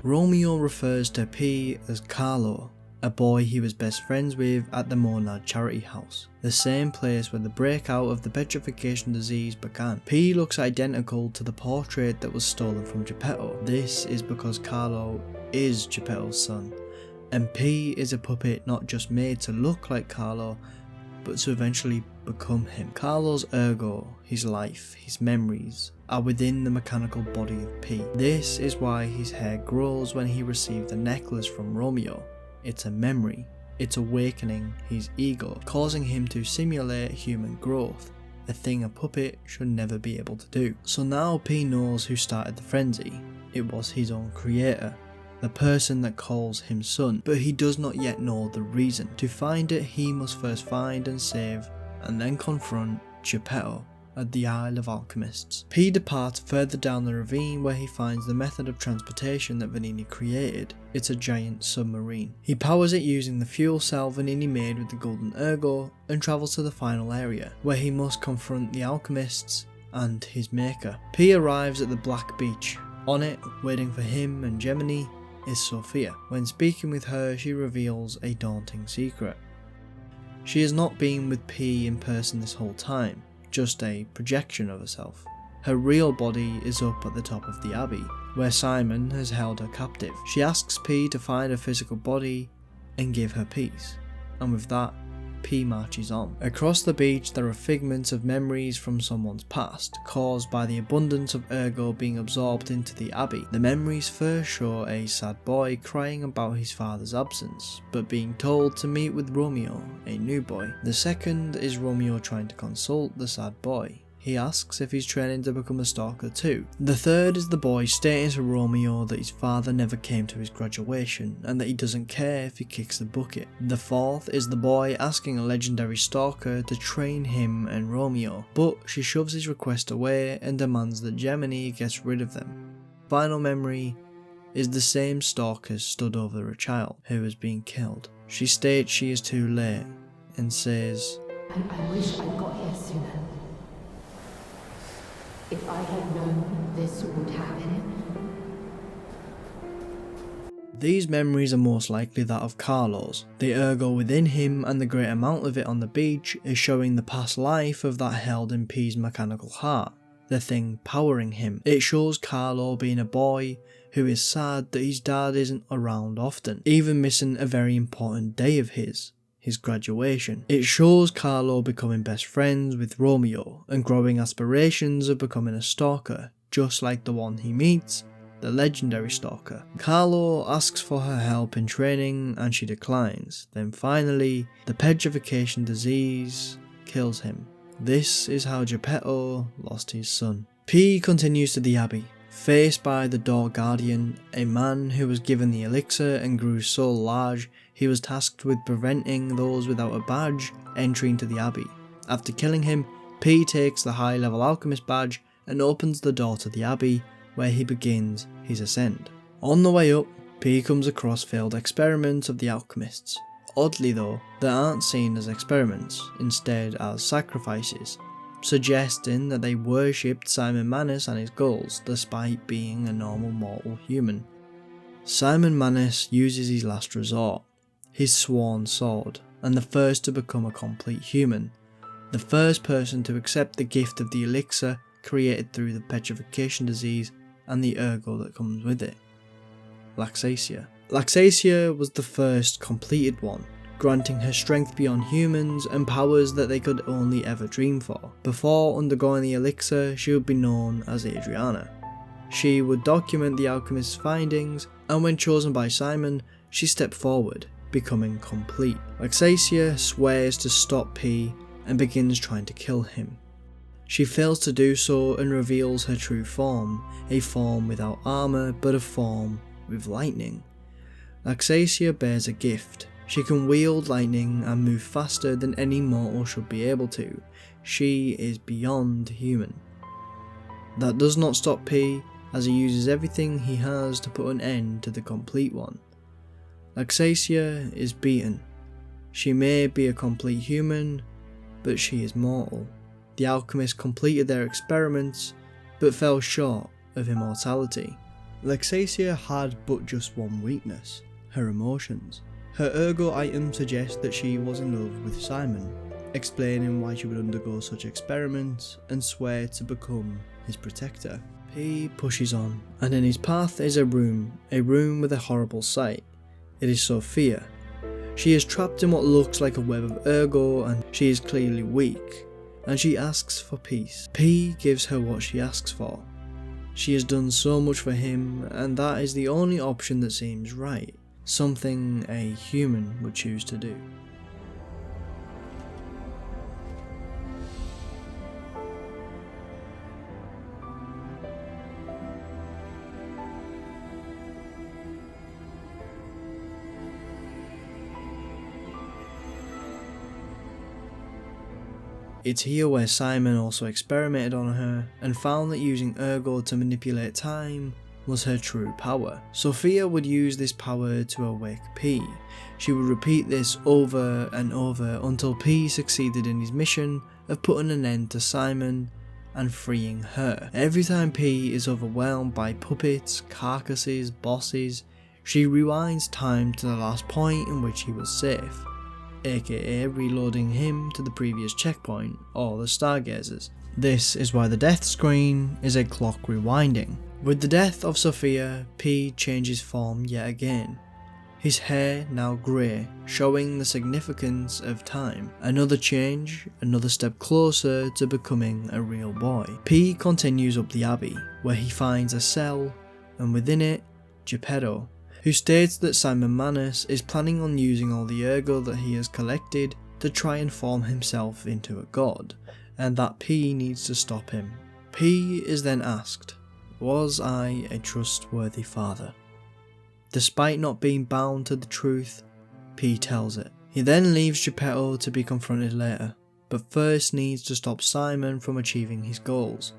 Romeo refers to P as Carlo, a boy he was best friends with at the Monad Charity House, the same place where the breakout of the petrification disease began. P looks identical to the portrait that was stolen from Geppetto. This is because Carlo is Geppetto's son, and P is a puppet not just made to look like Carlo, but to eventually become him. Carlo's ergo, his life, his memories, are within the mechanical body of P. This is why his hair grows when he received the necklace from Romeo. It's a memory, it's awakening his ego, causing him to simulate human growth, a thing a puppet should never be able to do. So now P knows who started the frenzy. It was his own creator, the person that calls him son, but he does not yet know the reason. To find it, he must first find and save, and then confront Geppetto at the Isle of Alchemists. P departs further down the ravine where he finds the method of transportation that Vengini created. It's a giant submarine. He powers it using the fuel cell Vengini made with the golden ergo and travels to the final area, where he must confront the alchemists and his maker. P arrives at the Black Beach. On it, waiting for him and Gemini, is Sophia. When speaking with her, she reveals a daunting secret. She has not been with P in person this whole time, just a projection of herself. Her real body is up at the top of the abbey, where Simon has held her captive. She asks P to find her physical body and give her peace, and with that, P marches on. Across the beach there are figments of memories from someone's past, caused by the abundance of ergo being absorbed into the abbey. The memories first show a sad boy crying about his father's absence, but being told to meet with Romeo, a new boy. The second is Romeo trying to consult the sad boy. He asks if he's training to become a stalker too. The third is the boy stating to Romeo that his father never came to his graduation and that he doesn't care if he kicks the bucket. The fourth is the boy asking a legendary stalker to train him and Romeo, but she shoves his request away and demands that Gemini gets rid of them. Final memory is the same stalker stood over a child who has been killed. She states she is too late and says, I wish I'd got here sooner. If I had known this would happen. These memories are most likely that of Carlo's. The ergo within him and the great amount of it on the beach is showing the past life of that held in P's mechanical heart, the thing powering him. It shows Carlo being a boy who is sad that his dad isn't around often, even missing a very important day of his graduation. It shows Carlo becoming best friends with Romeo and growing aspirations of becoming a stalker, just like the one he meets, the Legendary Stalker. Carlo asks for her help in training and she declines. Then finally, the petrification disease kills him. This is how Geppetto lost his son. P continues to the abbey, faced by the door guardian, a man who was given the elixir and grew so large he was tasked with preventing those without a badge entering to the abbey. After killing him, P takes the high-level alchemist badge and opens the door to the abbey, where he begins his ascent. On the way up, P comes across failed experiments of the alchemists. Oddly though, they aren't seen as experiments, instead as sacrifices, suggesting that they worshipped Simon Manus and his goals despite being a normal mortal human. Simon Manus uses his last resort, his sworn sword, and the first to become a complete human, the first person to accept the gift of the elixir created through the petrification disease and the ergo that comes with it. Laxasia. Laxasia was the first completed one, granting her strength beyond humans and powers that they could only ever dream for. Before undergoing the elixir, she would be known as Adriana. She would document the alchemist's findings, and when chosen by Simon, she stepped forward, becoming complete. Laxasia swears to stop P and begins trying to kill him. She fails to do so and reveals her true form, a form without armour but a form with lightning. Laxasia bears a gift. She can wield lightning and move faster than any mortal should be able to. She is beyond human. That does not stop P, as he uses everything he has to put an end to the complete one. Laxasia is beaten. She may be a complete human, but she is mortal. The alchemists completed their experiments, but fell short of immortality. Laxasia had but just one weakness: her emotions. Her ergo item suggests that she was in love with Simon, explaining why she would undergo such experiments and swear to become his protector. P pushes on, and in his path is a room with a horrible sight. It is Sophia. She is trapped in what looks like a web of ergo, and she is clearly weak, and she asks for peace. P gives her what she asks for. She has done so much for him, and that is the only option that seems right, something a human would choose to do. It's here where Simon also experimented on her and found that using ergo to manipulate time was her true power. Sophia would use this power to awake P. She would repeat this over and over until P succeeded in his mission of putting an end to Simon and freeing her. Every time P is overwhelmed by puppets, carcasses, bosses, she rewinds time to the last point in which he was safe, aka reloading him to the previous checkpoint or the stargazers. This is why the death screen is a clock rewinding. With the death of Sophia, P changes form yet again. His hair now grey, showing the significance of time. Another change, another step closer to becoming a real boy. P continues up the abbey, where he finds a cell, and within it, Geppetto, who states that Simon Manus is planning on using all the ergo that he has collected to try and form himself into a god, and that P needs to stop him. P is then asked, "Was I a trustworthy father?" Despite not being bound to the truth, P tells it. He then leaves Geppetto to be confronted later, but first needs to stop Simon from achieving his goals.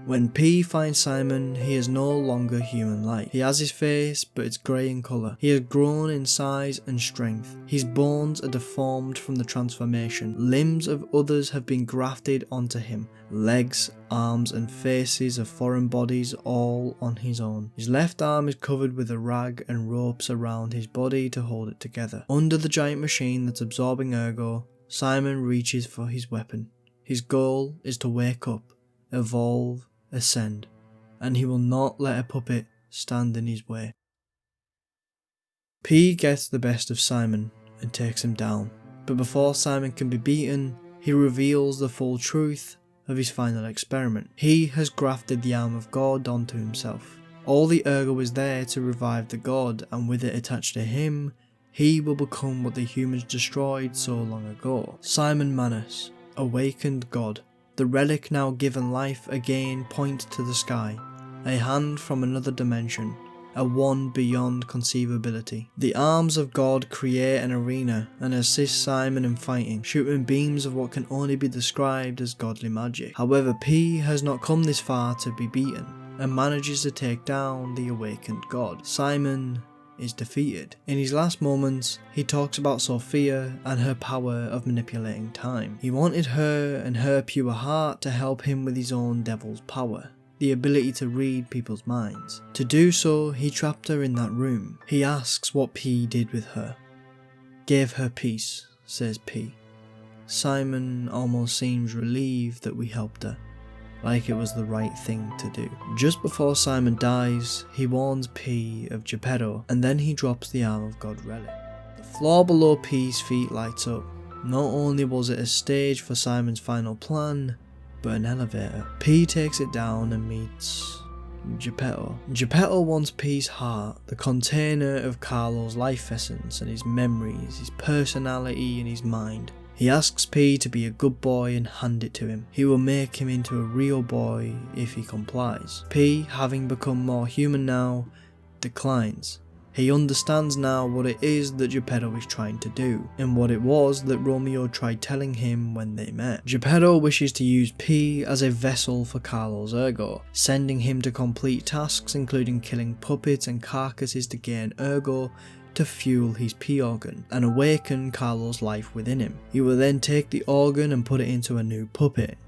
When P finds Simon, he is no longer human-like. He has his face, but it's grey in colour. He has grown in size and strength. His bones are deformed from the transformation. Limbs of others have been grafted onto him. Legs, arms and faces of foreign bodies all on his own. His left arm is covered with a rag and ropes around his body to hold it together. Under the giant machine that's absorbing ergo, Simon reaches for his weapon. His goal is to wake up, evolve, ascend, and he will not let a puppet stand in his way. P gets the best of Simon and takes him down, but before Simon can be beaten, he reveals the full truth of his final experiment. He has grafted the arm of God onto himself. All the ergo is there to revive the god, and with it attached to him, he will become what the humans destroyed so long ago. Simon Manus, awakened god. The relic now given life again points to the sky, a hand from another dimension, a one beyond conceivability. The arms of God create an arena and assist Simon in fighting, shooting beams of what can only be described as godly magic. However, P has not come this far to be beaten, and manages to take down the awakened god. Simon is defeated. In his last moments, he talks about Sophia and her power of manipulating time. He wanted her and her pure heart to help him with his own devil's power, the ability to read people's minds. To do so, he trapped her in that room. He asks what P did with her. Gave her peace, says P. Simon almost seems relieved that we helped her, like it was the right thing to do. Just before Simon dies, he warns P of Geppetto, and then he drops the Arm of God relic. The floor below P's feet lights up. Not only was it a stage for Simon's final plan, but an elevator. P takes it down and meets Geppetto. Geppetto wants P's heart, the container of Carlo's life essence and his memories, his personality and his mind. He asks P to be a good boy and hand it to him. He will make him into a real boy if he complies. P, having become more human now, declines. He understands now what it is that Geppetto is trying to do, and what it was that Romeo tried telling him when they met. Geppetto wishes to use P as a vessel for Carlo's ergo, sending him to complete tasks including killing puppets and carcasses to gain ergo, to fuel his P organ and awaken Carlo's life within him. He will then take the organ and put it into a new puppet,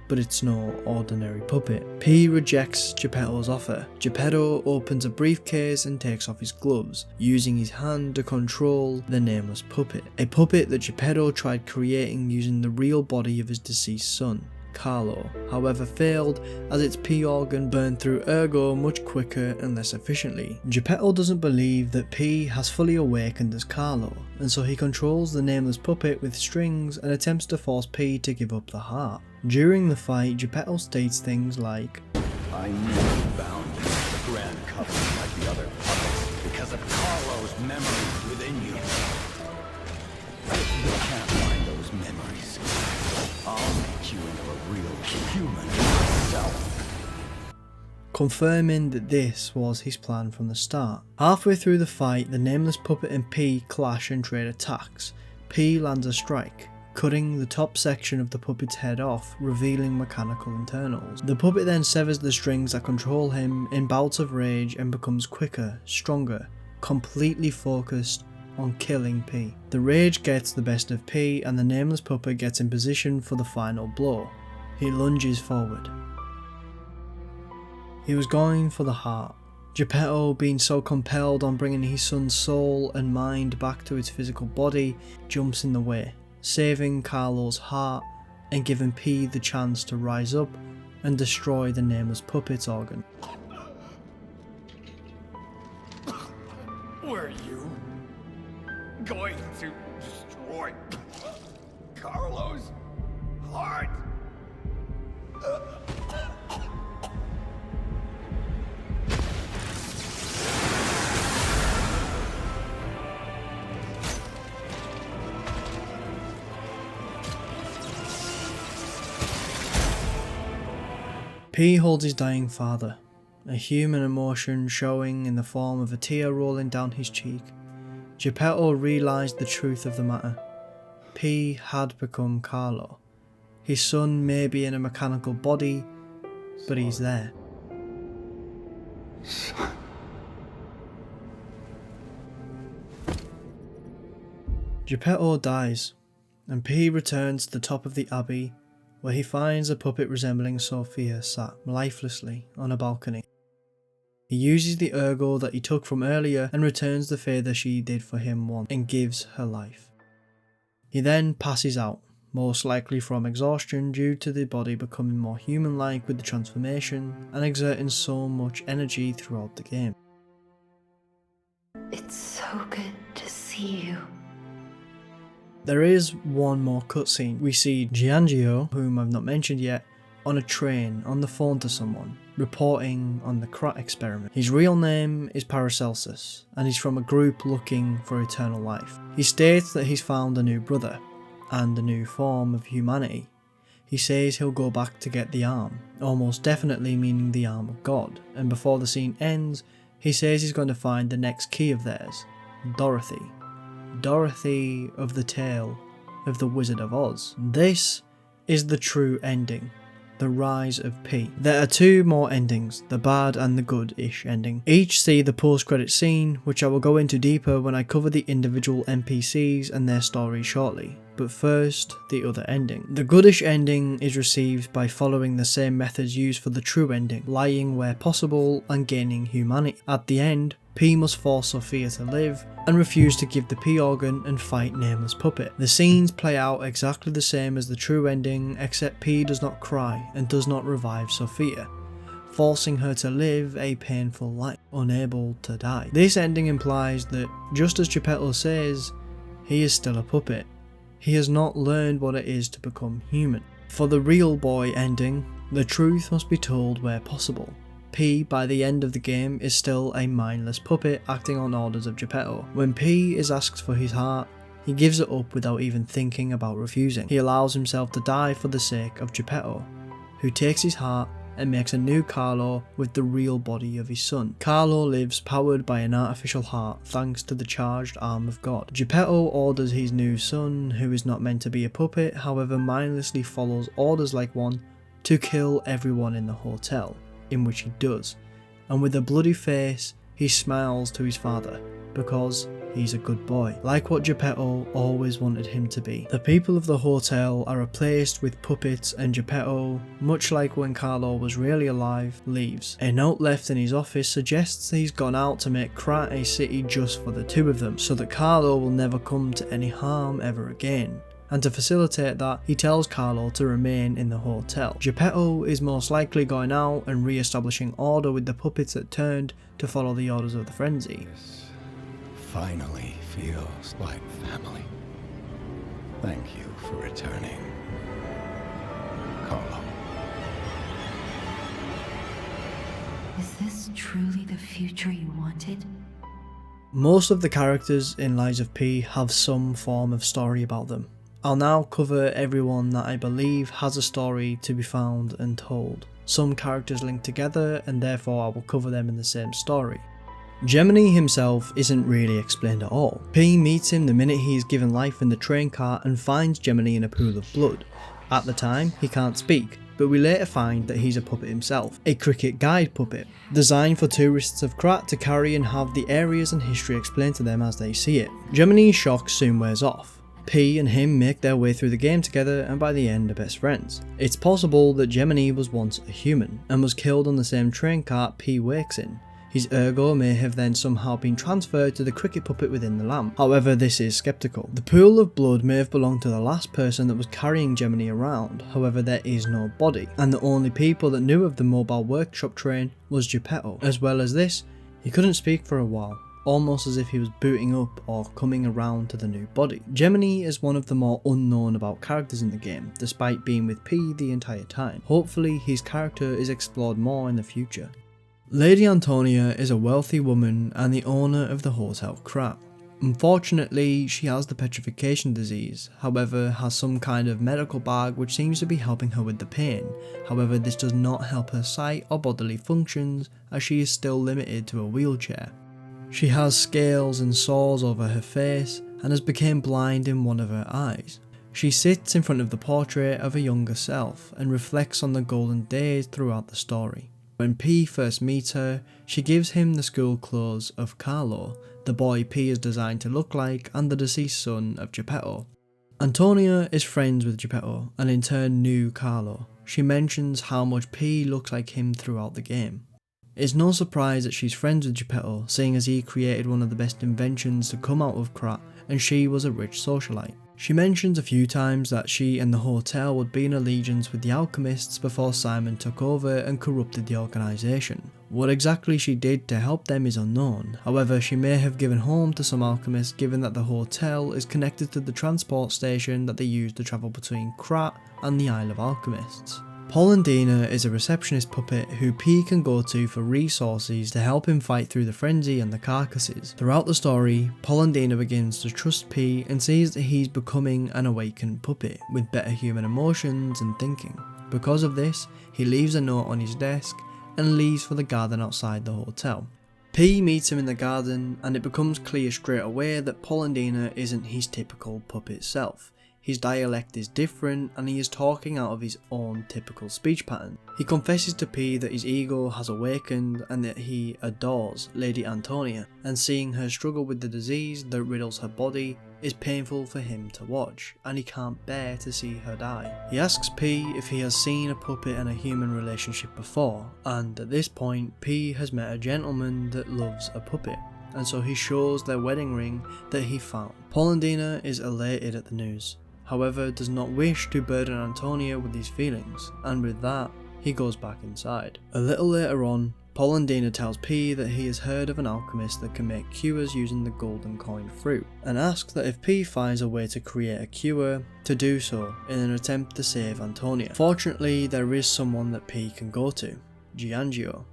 but it's no ordinary puppet. P rejects Geppetto's offer. Geppetto opens a briefcase and takes off his gloves, using his hand to control the nameless puppet. A puppet that Geppetto tried creating using the real body of his deceased son, Carlo, however failed as its P organ burned through ergo much quicker and less efficiently. Geppetto doesn't believe that P has fully awakened as Carlo, and so he controls the nameless puppet with strings and attempts to force P to give up the heart. During the fight, Geppetto states things like, I knew you bound the Grand Covenant like the other puppets because of Carlo's memories within you. If you can't find those memories, I'll make you into a real human yourself. Confirming that this was his plan from the start. Halfway through the fight, the nameless puppet and P clash and trade attacks. P lands a strike, cutting the top section of the puppet's head off, revealing mechanical internals. The puppet then severs the strings that control him in bouts of rage and becomes quicker, stronger, completely focused on killing P. The rage gets the best of P and the nameless puppet gets in position for the final blow. He lunges forward. He was going for the heart. Geppetto, being so compelled on bringing his son's soul and mind back to its physical body, jumps in the way, saving Carlo's heart and giving P the chance to rise up and destroy the nameless puppet's organ. Were you going to destroy Carlo's heart? P holds his dying father, a human emotion showing in the form of a tear rolling down his cheek. Geppetto realised the truth of the matter. P had become Carlo. His son may be in a mechanical body, but he's there. Geppetto dies, and P returns to the top of the abbey, where he finds a puppet resembling Sophia sat lifelessly on a balcony. He uses the ergo that he took from earlier and returns the favour she did for him once and gives her life. He then passes out, most likely from exhaustion due to the body becoming more human-like with the transformation and exerting so much energy throughout the game. It's so good to see you. There is one more cutscene. We see Giangio, whom I've not mentioned yet, on a train on the phone to someone, reporting on the Krat experiment. His real name is Paracelsus, and he's from a group looking for eternal life. He states that he's found a new brother, and a new form of humanity. He says he'll go back to get the arm, almost definitely meaning the arm of God, and before the scene ends, he says he's going to find the next key of theirs, Dorothy. Dorothy of the tale of the Wizard of Oz. This is the true ending The Rise of P. There are two more endings, the bad and the good-ish ending. Each see the post-credit scene, which I will go into deeper when I cover the individual NPCs and their stories shortly. But first, the other ending. The goodish ending is received by following the same methods used for the true ending, lying where possible and gaining humanity. At the end, P must force Sophia to live and refuse to give the P organ and fight Nameless Puppet. The scenes play out exactly the same as the true ending, except P does not cry and does not revive Sophia, forcing her to live a painful life, unable to die. This ending implies that, just as Geppetto says, he is still a puppet. He has not learned what it is to become human. For the real boy ending, the truth must be told where possible. P, by the end of the game, is still a mindless puppet acting on orders of Geppetto. When P is asked for his heart, he gives it up without even thinking about refusing. He allows himself to die for the sake of Geppetto, who takes his heart and makes a new Carlo with the real body of his son. Carlo lives powered by an artificial heart thanks to the charged arm of God. Geppetto orders his new son, who is not meant to be a puppet, however mindlessly follows orders like one, to kill everyone in the hotel, in which he does, and with a bloody face he smiles to his father, because he's a good boy, like what Geppetto always wanted him to be. The people of the hotel are replaced with puppets, and Geppetto, much like when Carlo was really alive, leaves. A note left in his office suggests he's gone out to make Krat a city just for the two of them, so that Carlo will never come to any harm ever again. And to facilitate that, he tells Carlo to remain in the hotel. Geppetto is most likely going out and re-establishing order with the puppets that turned to follow the orders of the frenzy. This finally feels like family. Thank you for returning, Carlo. Is this truly the future you wanted? Most of the characters in Lies of P have some form of story about them. I'll now cover everyone that I believe has a story to be found and told. Some characters link together and therefore I will cover them in the same story. Gemini himself isn't really explained at all. P meets him the minute he is given life in the train car and finds Gemini in a pool of blood. At the time, he can't speak, but we later find that he's a puppet himself, a cricket guide puppet, designed for tourists of Krat to carry and have the areas and history explained to them as they see it. Gemini's shock soon wears off. P and him make their way through the game together and by the end are best friends. It's possible that Gemini was once a human and was killed on the same train car P wakes in. His ergo may have then somehow been transferred to the cricket puppet within the lamp. However, this is skeptical. The pool of blood may have belonged to the last person that was carrying Gemini around, however there is no body, and the only people that knew of the mobile workshop train was Geppetto. As well as this, he couldn't speak for a while, almost as if he was booting up or coming around to the new body. Gemini is one of the more unknown about characters in the game, despite being with P the entire time. Hopefully his character is explored more in the future. Lady Antonia is a wealthy woman and the owner of the Hotel Krat. Unfortunately, she has the petrification disease, however has some kind of medical bag which seems to be helping her with the pain. However, this does not help her sight or bodily functions as she is still limited to a wheelchair. She has scales and sores over her face and has become blind in one of her eyes. She sits in front of the portrait of her younger self and reflects on the golden days throughout the story. When P first meets her, she gives him the school clothes of Carlo, the boy P is designed to look like and the deceased son of Geppetto. Antonia is friends with Geppetto and in turn knew Carlo. She mentions how much P looks like him throughout the game. It's no surprise that she's friends with Geppetto, seeing as he created one of the best inventions to come out of Krat and she was a rich socialite. She mentions a few times that she and the hotel would be in allegiance with the alchemists before Simon took over and corrupted the organisation. What exactly she did to help them is unknown, however she may have given home to some alchemists given that the hotel is connected to the transport station that they use to travel between Krat and the Isle of Alchemists. Polendina is a receptionist puppet who P can go to for resources to help him fight through the frenzy and the carcasses. Throughout the story, Polendina begins to trust P and sees that he's becoming an awakened puppet with better human emotions and thinking. Because of this, he leaves a note on his desk and leaves for the garden outside the hotel. P meets him in the garden and it becomes clear straight away that Polendina isn't his typical puppet self. His dialect is different and he is talking out of his own typical speech pattern. He confesses to P that his ego has awakened and that he adores Lady Antonia, and seeing her struggle with the disease that riddles her body is painful for him to watch, and he can't bear to see her die. He asks P if he has seen a puppet and a human relationship before, and at this point P has met a gentleman that loves a puppet, and so he shows their wedding ring that he found. Polendina is elated at the news, however does not wish to burden Antonia with these feelings, and with that he goes back inside. A little later on, Polendina tells P that he has heard of an alchemist that can make cures using the golden coin fruit, and asks that if P finds a way to create a cure, to do so in an attempt to save Antonia. Fortunately, there is someone that P can go to, Giangio.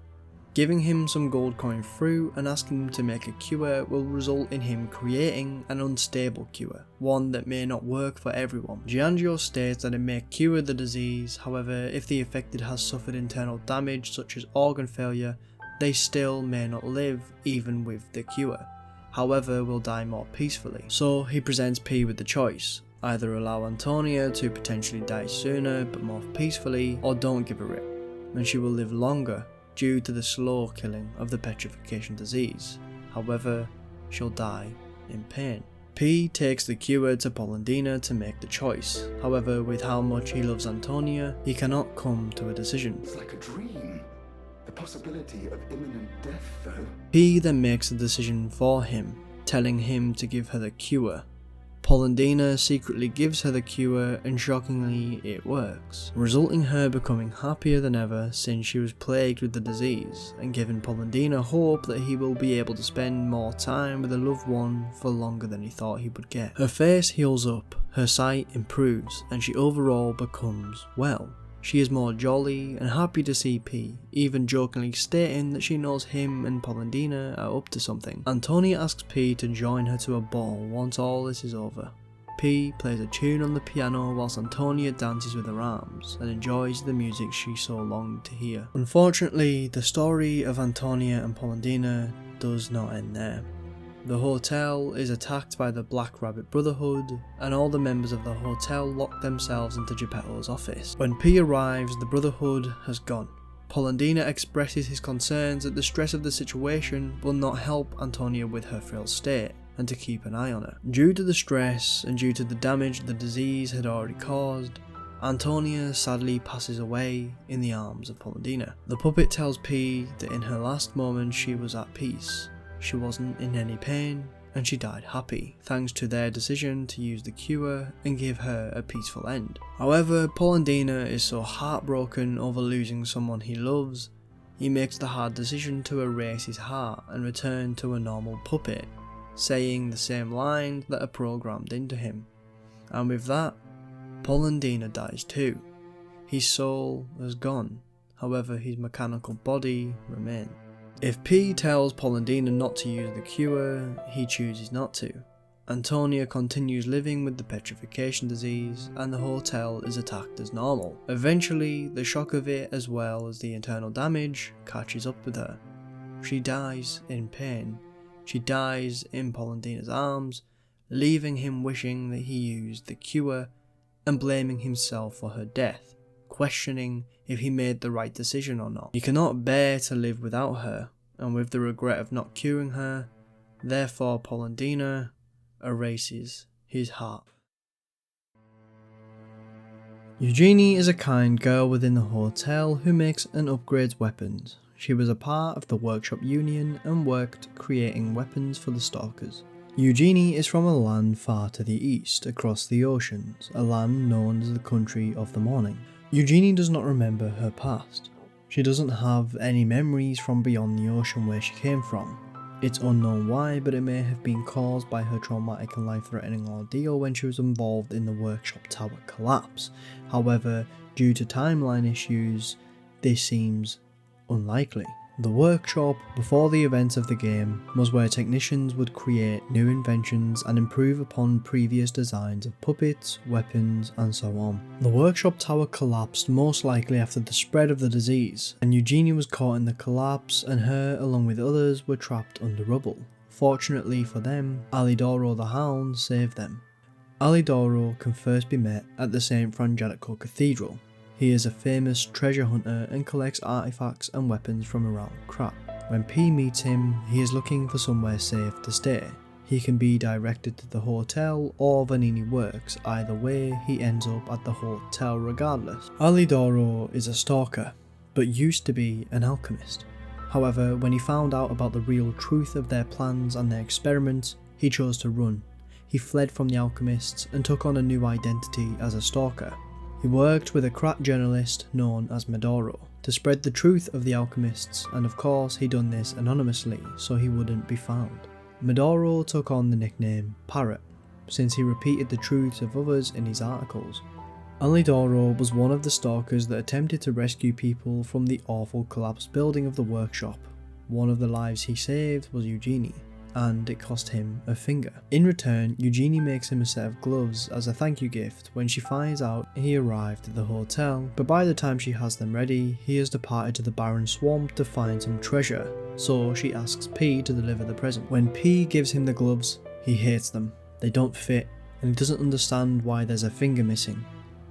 Giving him some gold coin fruit and asking him to make a cure will result in him creating an unstable cure, one that may not work for everyone. Giangio states that it may cure the disease, however if the affected has suffered internal damage such as organ failure, they still may not live even with the cure, however will die more peacefully. So he presents P with the choice, either allow Antonia to potentially die sooner but more peacefully, or don't give a rip, and she will live longer due to the slow killing of the petrification disease. However, she'll die in pain. P takes the cure to Polendina to make the choice. However, with how much he loves Antonia, he cannot come to a decision. It's like a dream. The possibility of imminent death, though. P then makes the decision for him, telling him to give her the cure. Polendina secretly gives her the cure, and shockingly it works, resulting her becoming happier than ever since she was plagued with the disease, and giving Polendina hope that he will be able to spend more time with a loved one for longer than he thought he would get. Her face heals up, her sight improves, and she overall becomes well. She is more jolly and happy to see P, even jokingly stating that she knows him and Polendina are up to something. Antonia asks P to join her to a ball once all this is over. P plays a tune on the piano whilst Antonia dances with her arms and enjoys the music she so longed to hear. Unfortunately, the story of Antonia and Polendina does not end there. The hotel is attacked by the Black Rabbit Brotherhood, and all the members of the hotel lock themselves into Geppetto's office. When P arrives, the Brotherhood has gone. Polendina expresses his concerns that the stress of the situation will not help Antonia with her frail state, and to keep an eye on her. Due to the stress and due to the damage the disease had already caused, Antonia sadly passes away in the arms of Polendina. The puppet tells P that in her last moments she was at peace. She wasn't in any pain, and she died happy, thanks to their decision to use the cure and give her a peaceful end. However, Polendina is so heartbroken over losing someone he loves, he makes the hard decision to erase his heart and return to a normal puppet, saying the same lines that are programmed into him. And with that, Polendina dies too. His soul has gone, however his mechanical body remains. If P tells Polendina not to use the cure, he chooses not to. Antonia continues living with the petrification disease, and the hotel is attacked as normal. Eventually, the shock of it as well as the internal damage catches up with her. She dies in pain. She dies in Polendina's arms, leaving him wishing that he used the cure and blaming himself for her death, questioning if he made the right decision or not. He cannot bear to live without her, and with the regret of not curing her, therefore Polendina erases his heart. Eugénie is a kind girl within the hotel who makes and upgrades weapons. She was a part of the workshop union and worked creating weapons for the Stalkers. Eugénie is from a land far to the east, across the oceans, a land known as the Country of the Morning. Eugénie does not remember her past. She doesn't have any memories from beyond the ocean where she came from. It's unknown why, but it may have been caused by her traumatic and life-threatening ordeal when she was involved in the workshop tower collapse. However, due to timeline issues, this seems unlikely. The workshop, before the events of the game, was where technicians would create new inventions and improve upon previous designs of puppets, weapons, and so on. The workshop tower collapsed most likely after the spread of the disease, and Eugénie was caught in the collapse, and her, along with others, were trapped under rubble. Fortunately for them, Alidoro the Hound saved them. Alidoro can first be met at the St. Frangelico Cathedral. He is a famous treasure hunter and collects artifacts and weapons from around Krat. When P meets him, he is looking for somewhere safe to stay. He can be directed to the hotel or Vengini Works. Either way, he ends up at the hotel regardless. Alidoro is a stalker, but used to be an alchemist. However, when he found out about the real truth of their plans and their experiments, he chose to run. He fled from the alchemists and took on a new identity as a stalker. He worked with a Krat journalist known as Medoro to spread the truth of the alchemists, and of course he done this anonymously so he wouldn't be found. Medoro took on the nickname Parrot, since he repeated the truths of others in his articles. Alidoro was one of the stalkers that attempted to rescue people from the awful collapsed building of the workshop. One of the lives he saved was Eugénie, and it cost him a finger. In return, Eugénie makes him a set of gloves as a thank you gift when she finds out he arrived at the hotel, but by the time she has them ready, he has departed to the barren swamp to find some treasure, so she asks P to deliver the present. When P gives him the gloves, he hates them. They don't fit, and he doesn't understand why there's a finger missing.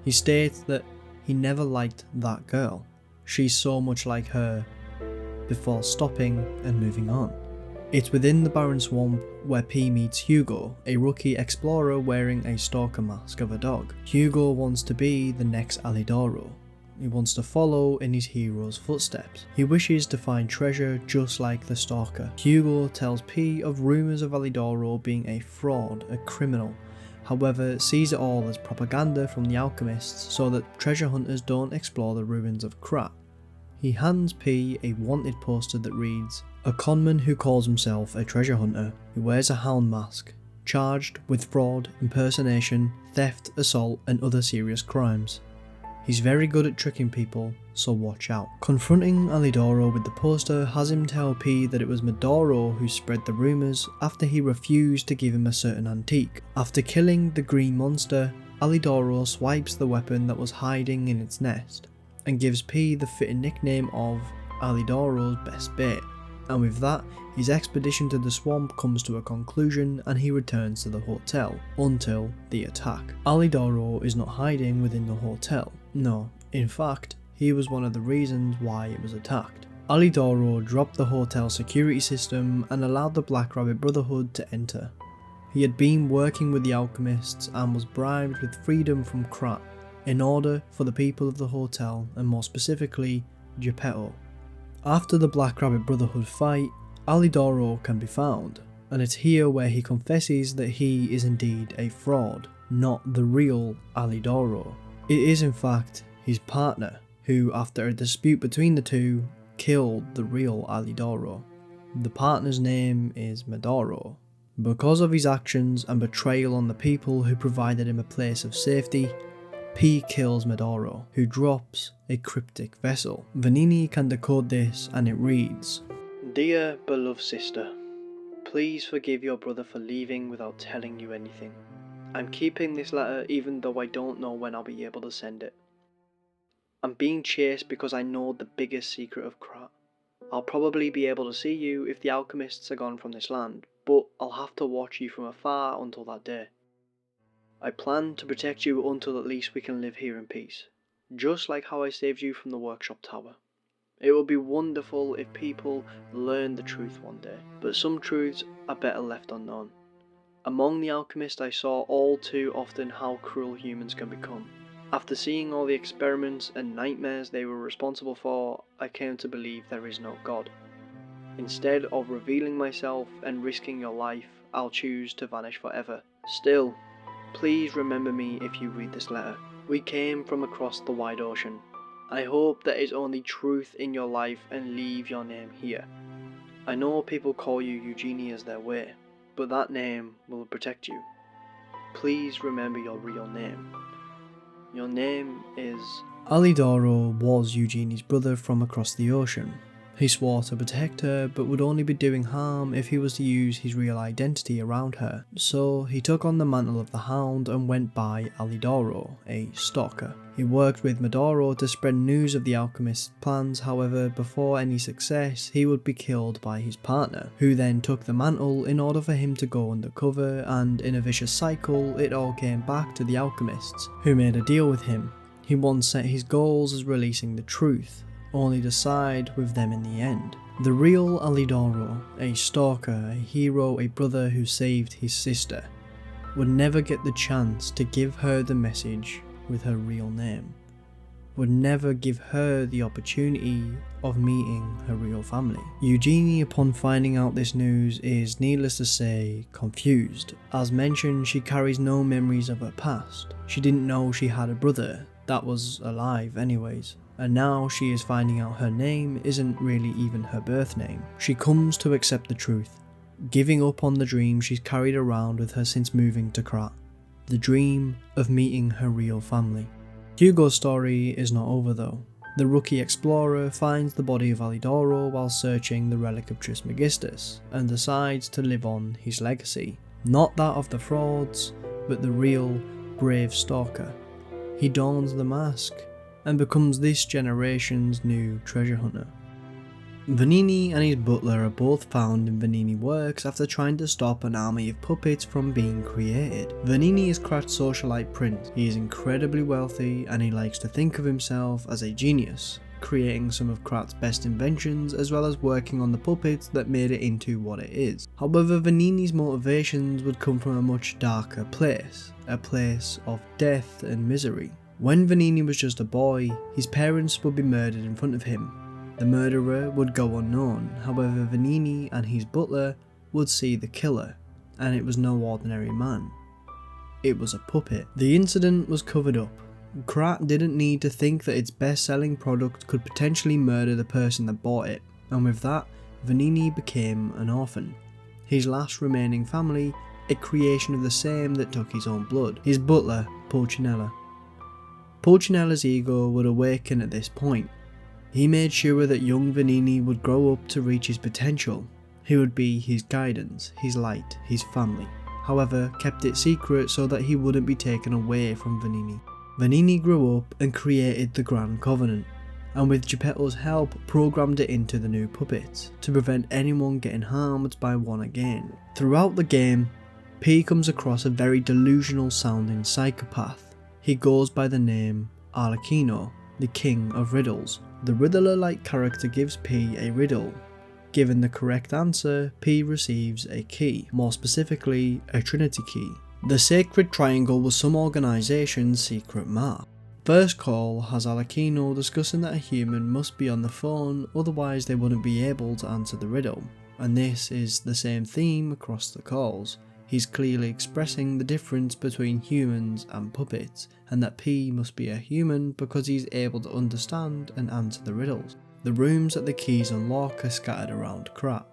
He states that he never liked that girl. She's so much like her, before stopping and moving on. It's within the barren swamp where P meets Hugo, a rookie explorer wearing a stalker mask of a dog. Hugo wants to be the next Alidoro. He wants to follow in his hero's footsteps. He wishes to find treasure just like the stalker. Hugo tells P of rumours of Alidoro being a fraud, a criminal. However, sees it all as propaganda from the alchemists so that treasure hunters don't explore the ruins of Krat. He hands P a wanted poster that reads, "A conman who calls himself a treasure hunter, who wears a hound mask, charged with fraud, impersonation, theft, assault and other serious crimes. He's very good at tricking people, so watch out." Confronting Alidoro with the poster has him tell P that it was Medoro who spread the rumours after he refused to give him a certain antique. After killing the green monster, Alidoro swipes the weapon that was hiding in its nest, and gives P the fitting nickname of Alidoro's best bait. And with that, his expedition to the swamp comes to a conclusion and he returns to the hotel, until the attack. Alidoro is not hiding within the hotel. No, in fact, he was one of the reasons why it was attacked. Alidoro dropped the hotel security system and allowed the Black Rabbit Brotherhood to enter. He had been working with the alchemists and was bribed with freedom from Krat in order for the people of the hotel, and more specifically, Geppetto. After the Black Rabbit Brotherhood fight, Alidoro can be found, and it's here where he confesses that he is indeed a fraud, not the real Alidoro. It is in fact his partner, who after a dispute between the two, killed the real Alidoro. The partner's name is Medoro. Because of his actions and betrayal on the people who provided him a place of safety, P kills Medoro, who drops a cryptic vessel. Vengini can decode this and it reads, "Dear beloved sister, please forgive your brother for leaving without telling you anything. I'm keeping this letter even though I don't know when I'll be able to send it. I'm being chased because I know the biggest secret of Krat. I'll probably be able to see you if the alchemists are gone from this land, but I'll have to watch you from afar until that day. I plan to protect you until at least we can live here in peace, just like how I saved you from the workshop tower. It would be wonderful if people learned the truth one day, but some truths are better left unknown. Among the alchemists I saw all too often how cruel humans can become. After seeing all the experiments and nightmares they were responsible for, I came to believe there is no God. Instead of revealing myself and risking your life, I'll choose to vanish forever. Still, please remember me if you read this letter. We came from across the wide ocean. I hope there is only truth in your life and leave your name here. I know people call you Eugénie as their way, but that name will protect you. Please remember your real name. Your name is..." Alidoro was Eugénie's brother from across the ocean, He swore to protect her, but would only be doing harm if he was to use his real identity around her. So he took on the mantle of the Hound and went by Alidoro, a stalker. He worked with Medoro to spread news of the alchemist's plans, however, before any success, he would be killed by his partner, who then took the mantle in order for him to go undercover, and in a vicious cycle, it all came back to the alchemists, who made a deal with him. He once set his goals as releasing the truth, only to side with them in the end. The real Alidoro, a stalker, a hero, a brother who saved his sister, would never get the chance to give her the message with her real name, would never give her the opportunity of meeting her real family. Eugénie, upon finding out this news, is needless to say confused. As mentioned, she carries no memories of her past. She didn't know she had a brother that was alive anyways, and now she is finding out her name isn't really even her birth name. She comes to accept the truth, giving up on the dream she's carried around with her since moving to Krat. The dream of meeting her real family. Hugo's story is not over though. The rookie explorer finds the body of Alidoro while searching the relic of Trismegistus and decides to live on his legacy. Not that of the frauds, but the real, brave stalker. He dons the mask and becomes this generation's new treasure hunter. Vengini and his butler are both found in Vengini Works after trying to stop an army of puppets from being created. Vengini is Krat's socialite prince. He is incredibly wealthy and he likes to think of himself as a genius, creating some of Krat's best inventions as well as working on the puppets that made it into what it is. However, Vengini's motivations would come from a much darker place, a place of death and misery. When Vengini was just a boy, his parents would be murdered in front of him. The murderer would go unknown, however Vengini and his butler would see the killer, and it was no ordinary man. It was a puppet. The incident was covered up. Krat didn't need to think that its best-selling product could potentially murder the person that bought it, and with that, Vengini became an orphan. His last remaining family, a creation of the same that took his own blood, his butler, Pulcinella. Pulcinella's ego would awaken at this point. He made sure that young Vengini would grow up to reach his potential. He would be his guidance, his light, his family. However, kept it secret so that he wouldn't be taken away from Vengini. Vengini grew up and created the Grand Covenant, and with Geppetto's help programmed it into the new puppets, to prevent anyone getting harmed by one again. Throughout the game, P comes across a very delusional sounding psychopath. He goes by the name Arlecchino, the King of Riddles. The Riddler-like character gives P a riddle. Given the correct answer, P receives a key, more specifically a Trinity key. The Sacred Triangle was some organisation's secret map. First call has Arlecchino discussing that a human must be on the phone, otherwise they wouldn't be able to answer the riddle, and this is the same theme across the calls. He's clearly expressing the difference between humans and puppets, and that P must be a human because he's able to understand and answer the riddles. The rooms that the keys unlock are scattered around Krat.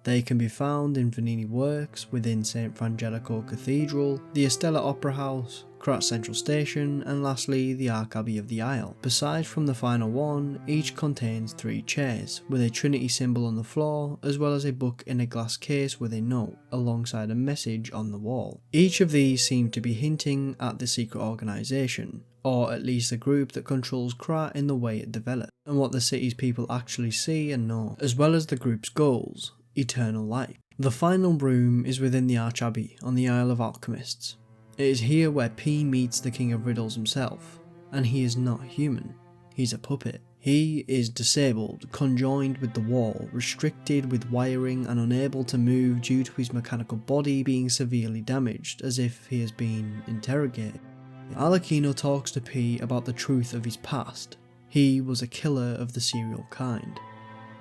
They can be found in Vengini Works, within St. Frangelico Cathedral, the Estella Opera House, Krat Central Station, and lastly the Archabbey of the Isle. Besides from the final one, each contains 3 chairs, with a Trinity symbol on the floor, as well as a book in a glass case with a note, alongside a message on the wall. Each of these seem to be hinting at the secret organisation, or at least a group that controls Krat in the way it develops, and what the city's people actually see and know, as well as the group's goals, eternal life. The final room is within the Archabbey on the Isle of Alchemists. It is here where P meets the King of Riddles himself, and he is not human, he's a puppet. He is disabled, conjoined with the wall, restricted with wiring and unable to move due to his mechanical body being severely damaged, as if he has been interrogated. Arlecchino talks to P about the truth of his past. He was a killer of the serial kind.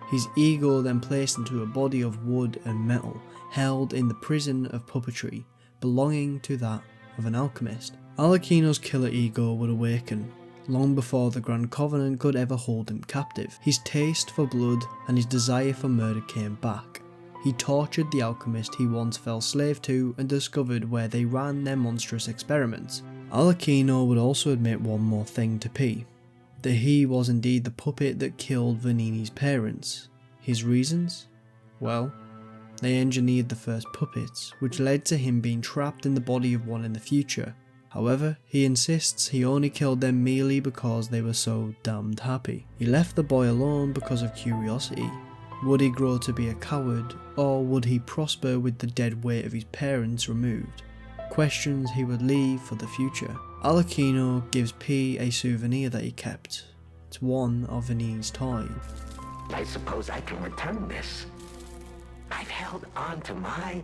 His ego then placed into a body of wood and metal, held in the prison of puppetry, belonging to that of an alchemist. Arlecchino's killer ego would awaken, long before the Grand Covenant could ever hold him captive. His taste for blood and his desire for murder came back. He tortured the alchemist he once fell slave to and discovered where they ran their monstrous experiments. Arlecchino would also admit one more thing to P, that he was indeed the puppet that killed Vengini's parents, His reasons? Well, they engineered the first puppets, which led to him being trapped in the body of one in the future. However, he insists he only killed them merely because they were so damned happy. He left the boy alone because of curiosity. Would he grow to be a coward, or would he prosper with the dead weight of his parents removed? Questions he would leave for the future. Arlecchino gives P a souvenir that he kept. It's one of Vengini's toys. I suppose I can return this. I've held on to my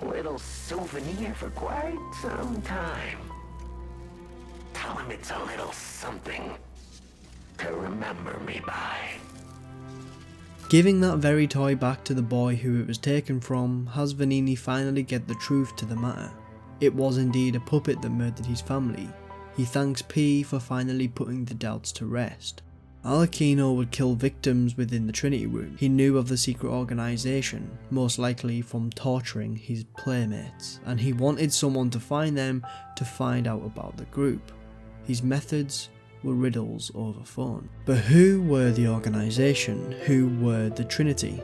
little souvenir for quite some time. Tell him it's a little something to remember me by. Giving that very toy back to the boy who it was taken from has Vengini finally get the truth to the matter. It was indeed a puppet that murdered his family. He thanks P for finally putting the doubts to rest. Arlecchino would kill victims within the Trinity Room. He knew of the secret organisation, most likely from torturing his playmates, and he wanted someone to find them to find out about the group. His methods were riddles over phone. But who were the organisation? Who were the Trinity?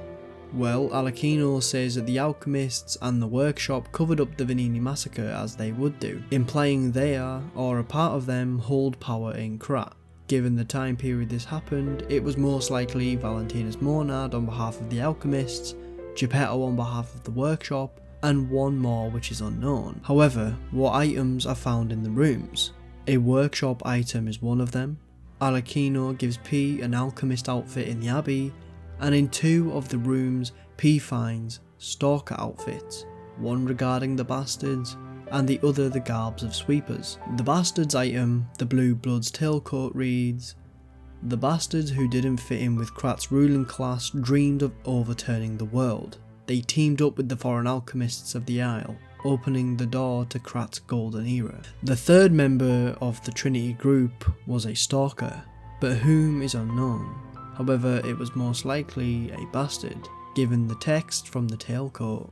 Well, Arlecchino says that the alchemists and the workshop covered up the Vengini massacre as they would do, implying they are, or a part of them, hold power in Krat. Given the time period this happened, it was most likely Valentinus Monad on behalf of the alchemists, Geppetto on behalf of the workshop, and one more which is unknown. However, what items are found in the rooms? A workshop item is one of them. Arlecchino gives P an alchemist outfit in the Abbey, and in 2 of the rooms P finds stalker outfits, one regarding the bastards and the other the garbs of sweepers. The bastards item, the blue blood's tailcoat, reads, "The bastards who didn't fit in with Krat's ruling class dreamed of overturning the world. They teamed up with the foreign alchemists of the Isle, opening the door to Krat's golden era." The third member of the Trinity group was a stalker, but whom is unknown. However, it was most likely a bastard, given the text from the tailcoat.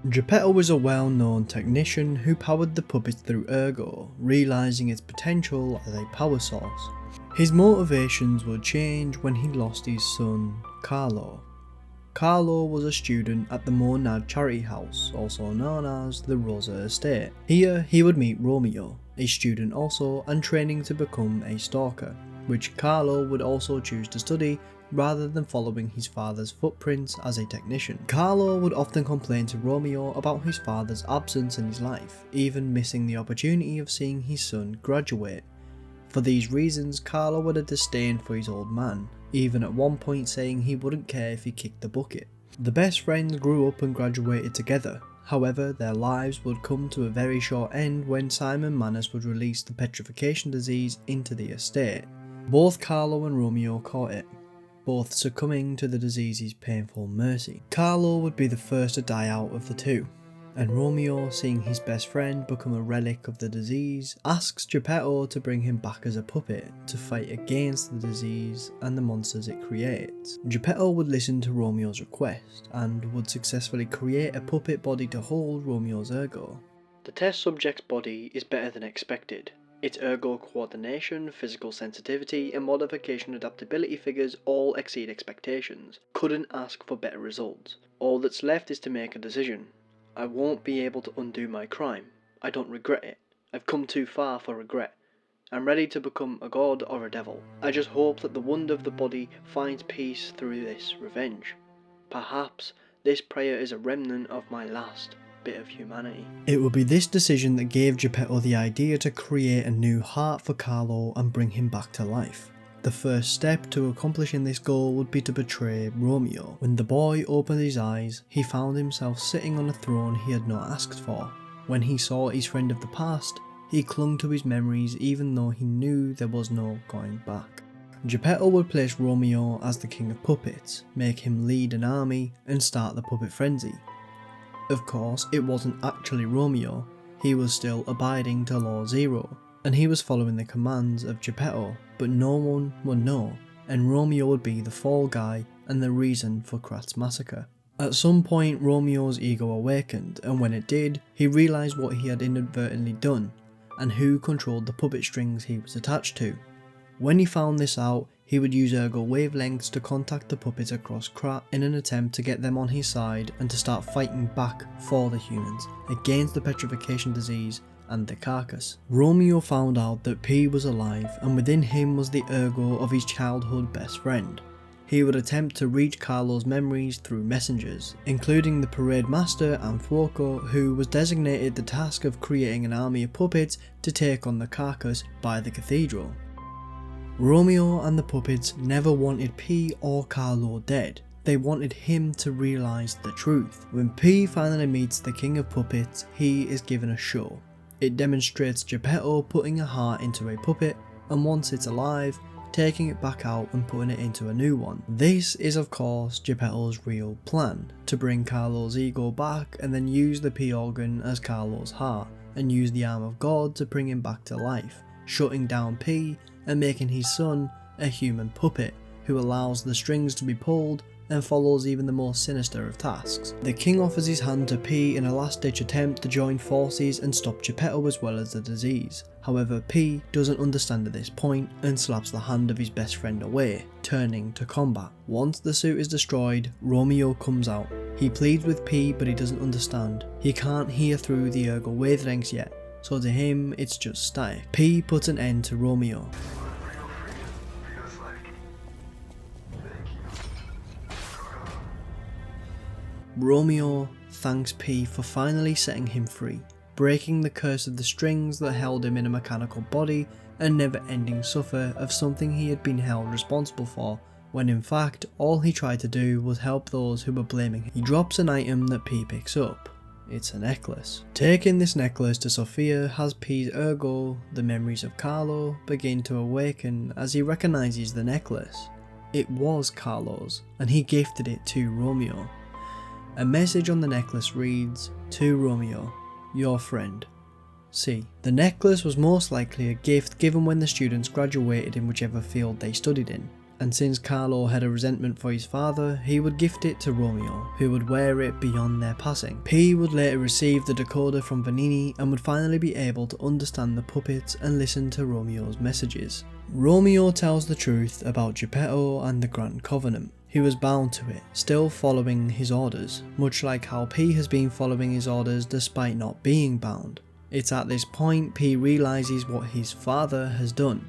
Geppetto was a well-known technician who powered the puppets through Ergo, realising its potential as a power source. His motivations would change when he lost his son, Carlo. Carlo was a student at the Monad charity house, also known as the Rosa Estate. Here he would meet Romeo, a student also and training to become a stalker, which Carlo would also choose to study rather than following his father's footprints as a technician. Carlo would often complain to Romeo about his father's absence in his life, even missing the opportunity of seeing his son graduate. For these reasons, Carlo had a disdain for his old man, even at one point saying he wouldn't care if he kicked the bucket. The best friends grew up and graduated together. However, their lives would come to a very short end when Simon Manus would release the petrification disease into the estate. Both Carlo and Romeo caught it, both succumbing to the disease's painful mercy. Carlo would be the first to die out of the two, and Romeo, seeing his best friend become a relic of the disease, asks Geppetto to bring him back as a puppet to fight against the disease and the monsters it creates. Geppetto would listen to Romeo's request and would successfully create a puppet body to hold Romeo's Ergo. The test subject's body is better than expected. Its ergo coordination, physical sensitivity and modification adaptability figures all exceed expectations. Couldn't ask for better results. All that's left is to make a decision. I won't be able to undo my crime. I don't regret it. I've come too far for regret. I'm ready to become a god or a devil. I just hope that the wonder of the body finds peace through this revenge. Perhaps this prayer is a remnant of my last bit of humanity. It would be this decision that gave Geppetto the idea to create a new heart for Carlo and bring him back to life. The first step to accomplishing this goal would be to betray Romeo. When the boy opened his eyes, he found himself sitting on a throne he had not asked for. When he saw his friend of the past, he clung to his memories even though he knew there was no going back. Geppetto would place Romeo as the king of puppets, make him lead an army and start the puppet frenzy. Of course, it wasn't actually Romeo, he was still abiding to Law Zero, and he was following the commands of Geppetto, but no one would know, and Romeo would be the fall guy and the reason for Krat's massacre. At some point, Romeo's ego awakened, and when it did, he realised what he had inadvertently done, and who controlled the puppet strings he was attached to. When he found this out, he would use ergo wavelengths to contact the puppets across Krat in an attempt to get them on his side and to start fighting back for the humans against the petrification disease and the carcass. Romeo found out that P was alive and within him was the ergo of his childhood best friend. He would attempt to reach Carlo's memories through messengers, including the parade master Anfuoco, who was designated the task of creating an army of puppets to take on the carcass by the cathedral. Romeo and the puppets never wanted P or Carlo dead. They wanted him to realise the truth. When P finally meets the king of puppets, he is given a show. It demonstrates Geppetto putting a heart into a puppet, and once it's alive, taking it back out and putting it into a new one. This is of course Geppetto's real plan, to bring Carlo's ego back and then use the P organ as Carlo's heart, and use the arm of God to bring him back to life, shutting down P and making his son a human puppet, who allows the strings to be pulled and follows even the most sinister of tasks. The king offers his hand to P in a last-ditch attempt to join forces and stop Geppetto as well as the disease. However, P doesn't understand at this point and slaps the hand of his best friend away, turning to combat. Once the suit is destroyed, Romeo comes out. He pleads with P, but he doesn't understand. He can't hear through the ergo wavelengths yet, so to him it's just static. P puts an end to Romeo. Romeo thanks P for finally setting him free, breaking the curse of the strings that held him in a mechanical body and never-ending suffer of something he had been held responsible for, when in fact all he tried to do was help those who were blaming him. He drops an item that P picks up. It's a necklace. Taking this necklace to Sofia has P's ergo, the memories of Carlo, begin to awaken as he recognises the necklace. It was Carlo's, and he gifted it to Romeo. A message on the necklace reads, "To Romeo, your friend, C." The necklace was most likely a gift given when the students graduated in whichever field they studied in, and since Carlo had a resentment for his father, he would gift it to Romeo, who would wear it beyond their passing. P would later receive the decoder from Vengini and would finally be able to understand the puppets and listen to Romeo's messages. Romeo tells the truth about Geppetto and the Grand Covenant. He was bound to it, still following his orders, much like how P has been following his orders despite not being bound. It's at this point P realises what his father has done,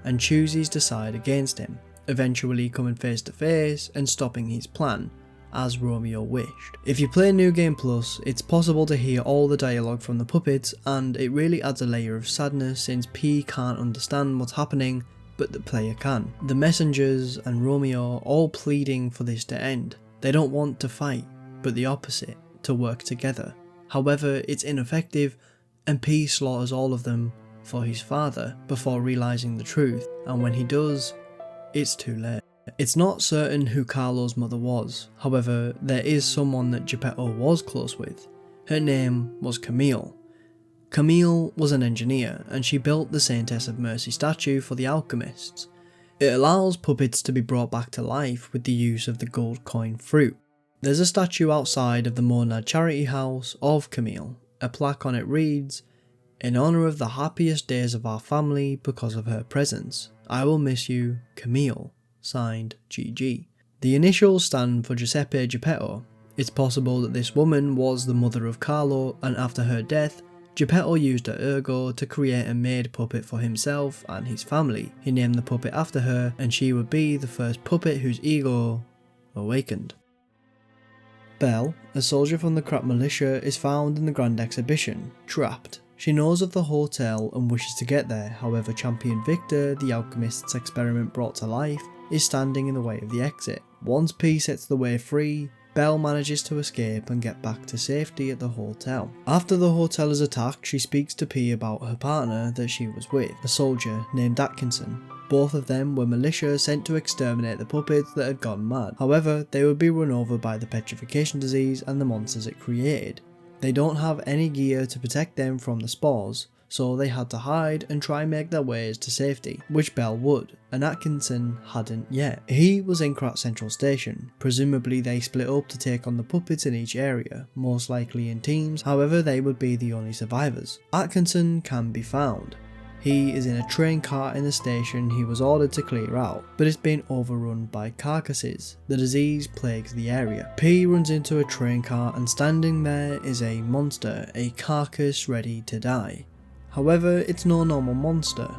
and chooses to side against him, eventually coming face to face and stopping his plan, as Romeo wished. If you play New Game Plus, it's possible to hear all the dialogue from the puppets, and it really adds a layer of sadness since P can't understand what's happening, but the player can. The messengers and Romeo all pleading for this to end. They don't want to fight, but the opposite, to work together. However, it's ineffective, and P slaughters all of them for his father before realising the truth, and when he does, it's too late. It's not certain who Carlo's mother was, however, there is someone that Geppetto was close with. Her name was Camille. Camille was an engineer, and she built the Saintess of Mercy statue for the alchemists. It allows puppets to be brought back to life with the use of the gold coin fruit. There's a statue outside of the Monad charity house of Camille. A plaque on it reads, "In honour of the happiest days of our family because of her presence, I will miss you, Camille." Signed, GG. The initials stand for Giuseppe Geppetto. It's possible that this woman was the mother of Carlo, and after her death, Geppetto used her ergo to create a maid puppet for himself and his family. He named the puppet after her, and she would be the first puppet whose ego awakened. Belle, a soldier from the Krat militia, is found in the Grand Exhibition, trapped. She knows of the hotel and wishes to get there, however Champion Victor, the alchemist's experiment brought to life, is standing in the way of the exit. Once P sets the way free, Belle manages to escape and get back to safety at the hotel. After the hotel is attacked, she speaks to P about her partner that she was with, a soldier named Atkinson. Both of them were militia sent to exterminate the puppets that had gone mad. However, they would be run over by the petrification disease and the monsters it created. They don't have any gear to protect them from the spores, so they had to hide and try and make their ways to safety, which Belle would, and Atkinson hadn't yet. He was in Krat Central Station. Presumably they split up to take on the puppets in each area, most likely in teams, however they would be the only survivors. Atkinson can be found. He is in a train cart in the station he was ordered to clear out, but it's been overrun by carcasses. The disease plagues the area. P runs into a train cart and standing there is a monster, a carcass ready to die. However, it's no normal monster,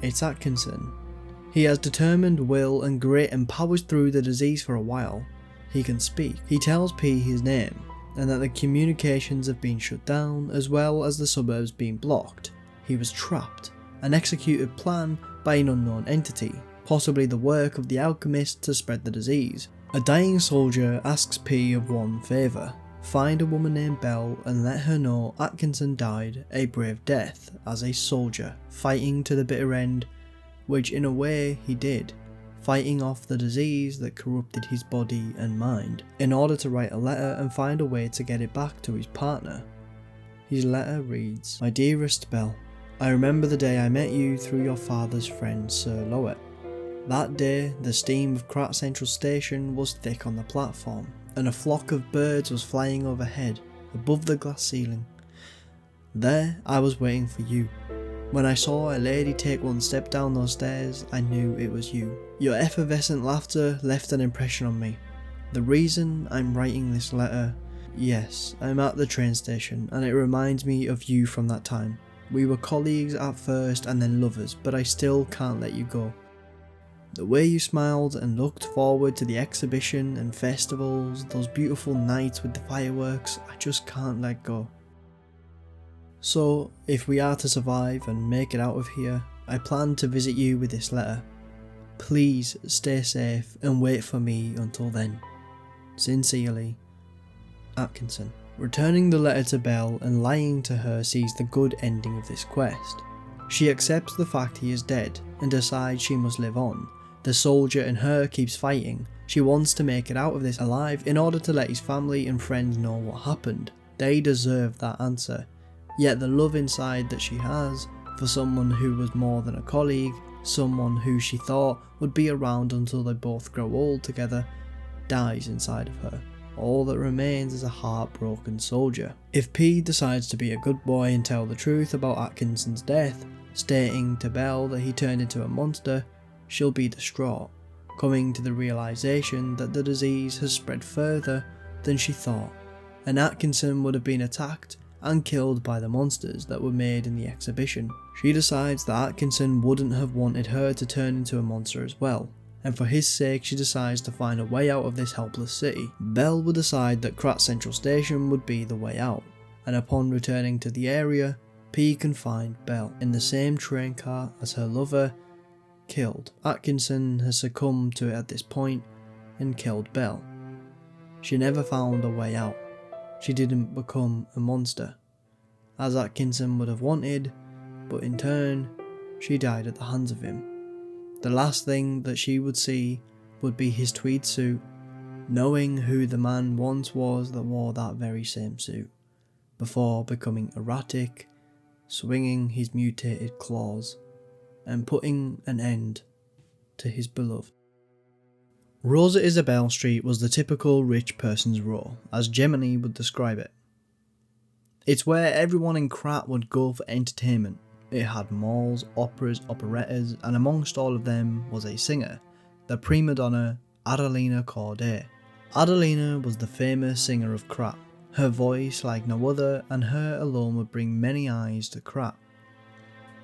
it's Atkinson. He has determined will and grit and powers through the disease for a while. He can speak. He tells P his name, and that the communications have been shut down, as well as the suburbs being blocked. He was trapped. An executed plan by an unknown entity, possibly the work of the alchemist to spread the disease. A dying soldier asks P of one favour: find a woman named Belle and let her know Atkinson died a brave death as a soldier, fighting to the bitter end, which in a way he did, fighting off the disease that corrupted his body and mind, in order to write a letter and find a way to get it back to his partner. His letter reads, "My dearest Belle, I remember the day I met you through your father's friend Sir Lowett. That day the steam of Krat Central Station was thick on the platform, and a flock of birds was flying overhead, above the glass ceiling. There I was waiting for you. When I saw a lady take one step down those stairs, I knew it was you. Your effervescent laughter left an impression on me. The reason I'm writing this letter, yes, I'm at the train station, and it reminds me of you from that time. We were colleagues at first and then lovers, but I still can't let you go. The way you smiled and looked forward to the exhibition and festivals, those beautiful nights with the fireworks, I just can't let go. So, if we are to survive and make it out of here, I plan to visit you with this letter. Please stay safe and wait for me until then. Sincerely, Atkinson." Returning the letter to Belle and lying to her sees the good ending of this quest. She accepts the fact he is dead and decides she must live on. The soldier in her keeps fighting. She wants to make it out of this alive in order to let his family and friends know what happened. They deserve that answer. Yet the love inside that she has for someone who was more than a colleague, someone who she thought would be around until they both grow old together, dies inside of her. All that remains is a heartbroken soldier. If P decides to be a good boy and tell the truth about Atkinson's death, stating to Belle that he turned into a monster, she'll be distraught, coming to the realisation that the disease has spread further than she thought, and Atkinson would have been attacked and killed by the monsters that were made in the exhibition. She decides that Atkinson wouldn't have wanted her to turn into a monster as well, and for his sake she decides to find a way out of this helpless city. Belle would decide that Krat Central Station would be the way out, and upon returning to the area, P can find Belle in the same train car as her lover, killed. Atkinson has succumbed to it at this point and killed Belle. She never found a way out. She didn't become a monster, as Atkinson would have wanted, but in turn, she died at the hands of him. The last thing that she would see would be his tweed suit, knowing who the man once was that wore that very same suit, before becoming erratic, swinging his mutated claws, and putting an end to his beloved. Rosa Isabelle Street was the typical rich person's row, as Gemini would describe it. It's where everyone in Krat would go for entertainment. It had malls, operas, operettas, and amongst all of them was a singer, the prima donna Adalina Corday. Adalina was the famous singer of Krat, her voice like no other, and her alone would bring many eyes to Krat.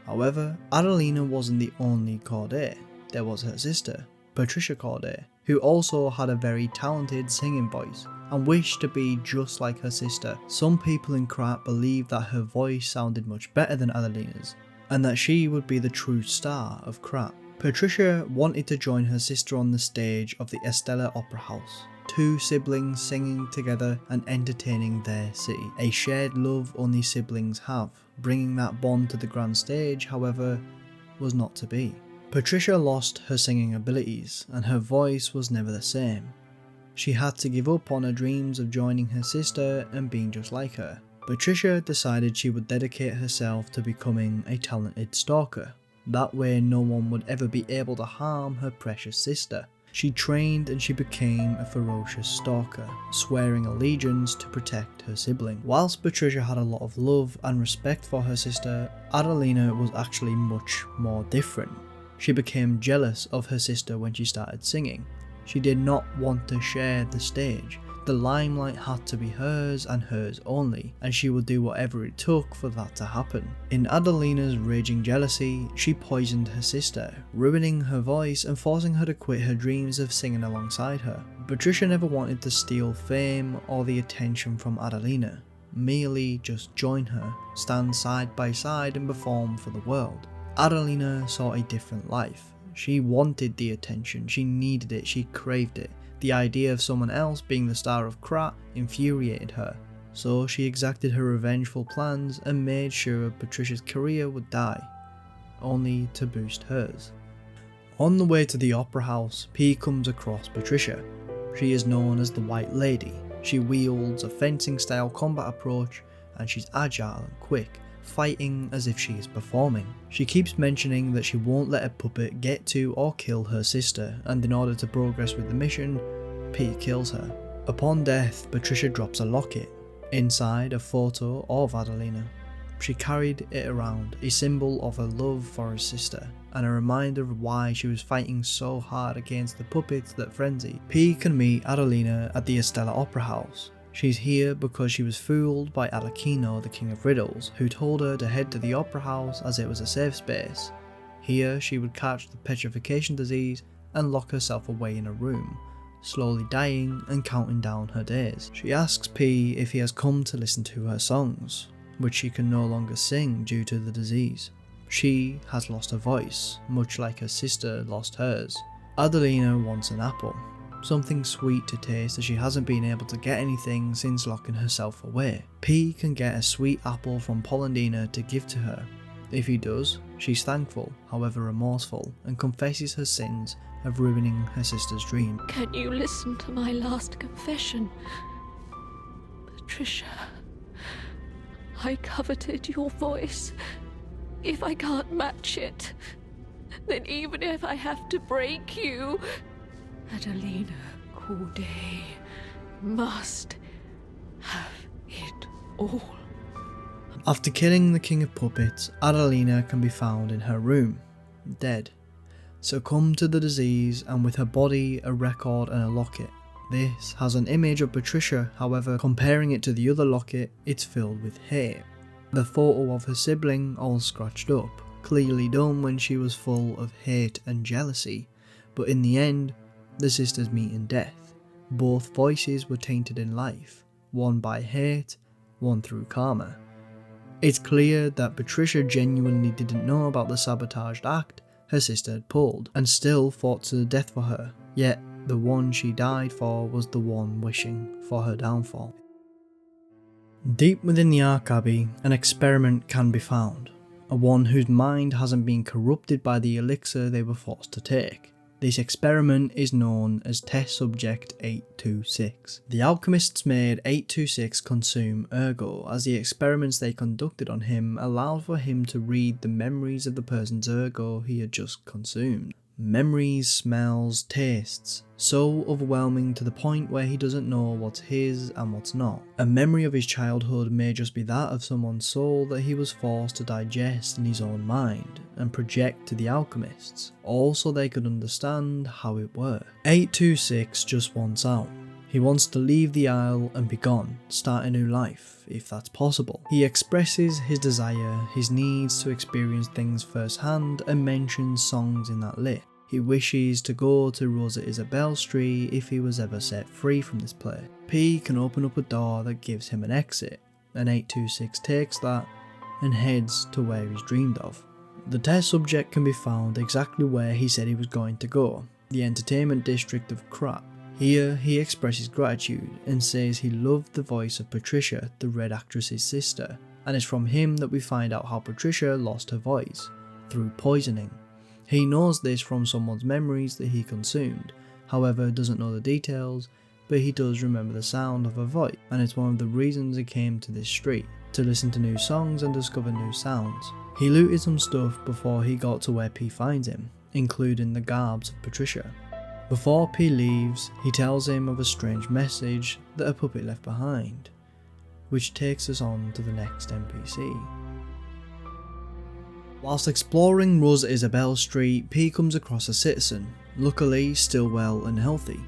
However, Adalina wasn't the only Corday. There was her sister, Patricia Corday, who also had a very talented singing voice and wished to be just like her sister. Some people in Krat believed that her voice sounded much better than Adalina's, and that she would be the true star of Krat. Patricia wanted to join her sister on the stage of the Estella Opera House, two siblings singing together and entertaining their city, a shared love only siblings have. Bringing that bond to the grand stage, however, was not to be. Patricia lost her singing abilities, and her voice was never the same. She had to give up on her dreams of joining her sister and being just like her. Patricia decided she would dedicate herself to becoming a talented stalker. That way no one would ever be able to harm her precious sister. She trained and she became a ferocious stalker, swearing allegiance to protect her sibling. Whilst Patricia had a lot of love and respect for her sister, Adalina was actually much more different. She became jealous of her sister when she started singing. She did not want to share the stage. The limelight had to be hers and hers only, and she would do whatever it took for that to happen. In Adalina's raging jealousy, she poisoned her sister, ruining her voice and forcing her to quit her dreams of singing alongside her. Patricia never wanted to steal fame or the attention from Adalina, merely just join her, stand side by side and perform for the world. Adalina saw a different life. She wanted the attention, she needed it, she craved it. The idea of someone else being the star of Krat infuriated her, so she exacted her revengeful plans and made sure Patricia's career would die, only to boost hers. On the way to the opera house, P comes across Patricia. She is known as the White Lady. She wields a fencing style combat approach and she's agile and quick, fighting as if she is performing. She keeps mentioning that she won't let a puppet get to or kill her sister, and in order to progress with the mission, P kills her. Upon death, Patricia drops a locket. Inside, a photo of Adalina. She carried it around, a symbol of her love for her sister, and a reminder of why she was fighting so hard against the puppets that frenzy. P can meet Adalina at the Estella Opera House. She's here because she was fooled by Arlecchino, the King of Riddles, who told her to head to the opera house as it was a safe space. Here she would catch the petrification disease and lock herself away in a room, slowly dying and counting down her days. She asks P if he has come to listen to her songs, which she can no longer sing due to the disease. She has lost her voice, much like her sister lost hers. Adalina wants an apple. Something sweet to taste, as she hasn't been able to get anything since locking herself away. P can get a sweet apple from Polendina to give to her. If he does, she's thankful, however remorseful, and confesses her sins of ruining her sister's dream. Can you listen to my last confession? Patricia, I coveted your voice. If I can't match it, then even if I have to break you, Adalina Corday must have it all. After killing the King of Puppets, Adalina can be found in her room, dead, succumbed to the disease and with her body, a record and a locket. This has an image of Patricia, however, comparing it to the other locket, it's filled with hate. The photo of her sibling all scratched up, clearly done when she was full of hate and jealousy, but in the end, the sisters meet in death. Both voices were tainted in life, one by hate, one through karma. It's clear that Patricia genuinely didn't know about the sabotaged act her sister had pulled, and still fought to the death for her, yet the one she died for was the one wishing for her downfall. Deep within the Ark Abbey, an experiment can be found, a one whose mind hasn't been corrupted by the elixir they were forced to take. This experiment is known as Test Subject 826. The alchemists made 826 consume Ergo, as the experiments they conducted on him allowed for him to read the memories of the person's Ergo he had just consumed. Memories, smells, tastes, so overwhelming to the point where he doesn't know what's his and what's not. A memory of his childhood may just be that of someone's soul that he was forced to digest in his own mind and project to the alchemists, all so they could understand how it worked. 826 just wants out. He wants to leave the Isle and be gone, start a new life, if that's possible. He expresses his desire, his needs to experience things firsthand, and mentions songs in that lit. He wishes to go to Rosa Isabel's tree if he was ever set free from this place. P can open up a door that gives him an exit, and 826 takes that and heads to where he's dreamed of. The test subject can be found exactly where he said he was going to go, the entertainment district of Krat. Here he expresses gratitude and says he loved the voice of Patricia, the Red actress's sister, and it's from him that we find out how Patricia lost her voice, through poisoning. He knows this from someone's memories that he consumed, however doesn't know the details, but he does remember the sound of her voice, and it's one of the reasons he came to this street, to listen to new songs and discover new sounds. He looted some stuff before he got to where P finds him, including the garbs of Patricia. Before P leaves, he tells him of a strange message that a puppet left behind, which takes us on to the next NPC. Whilst exploring Rose Isabel Street, P comes across a citizen, luckily still well and healthy.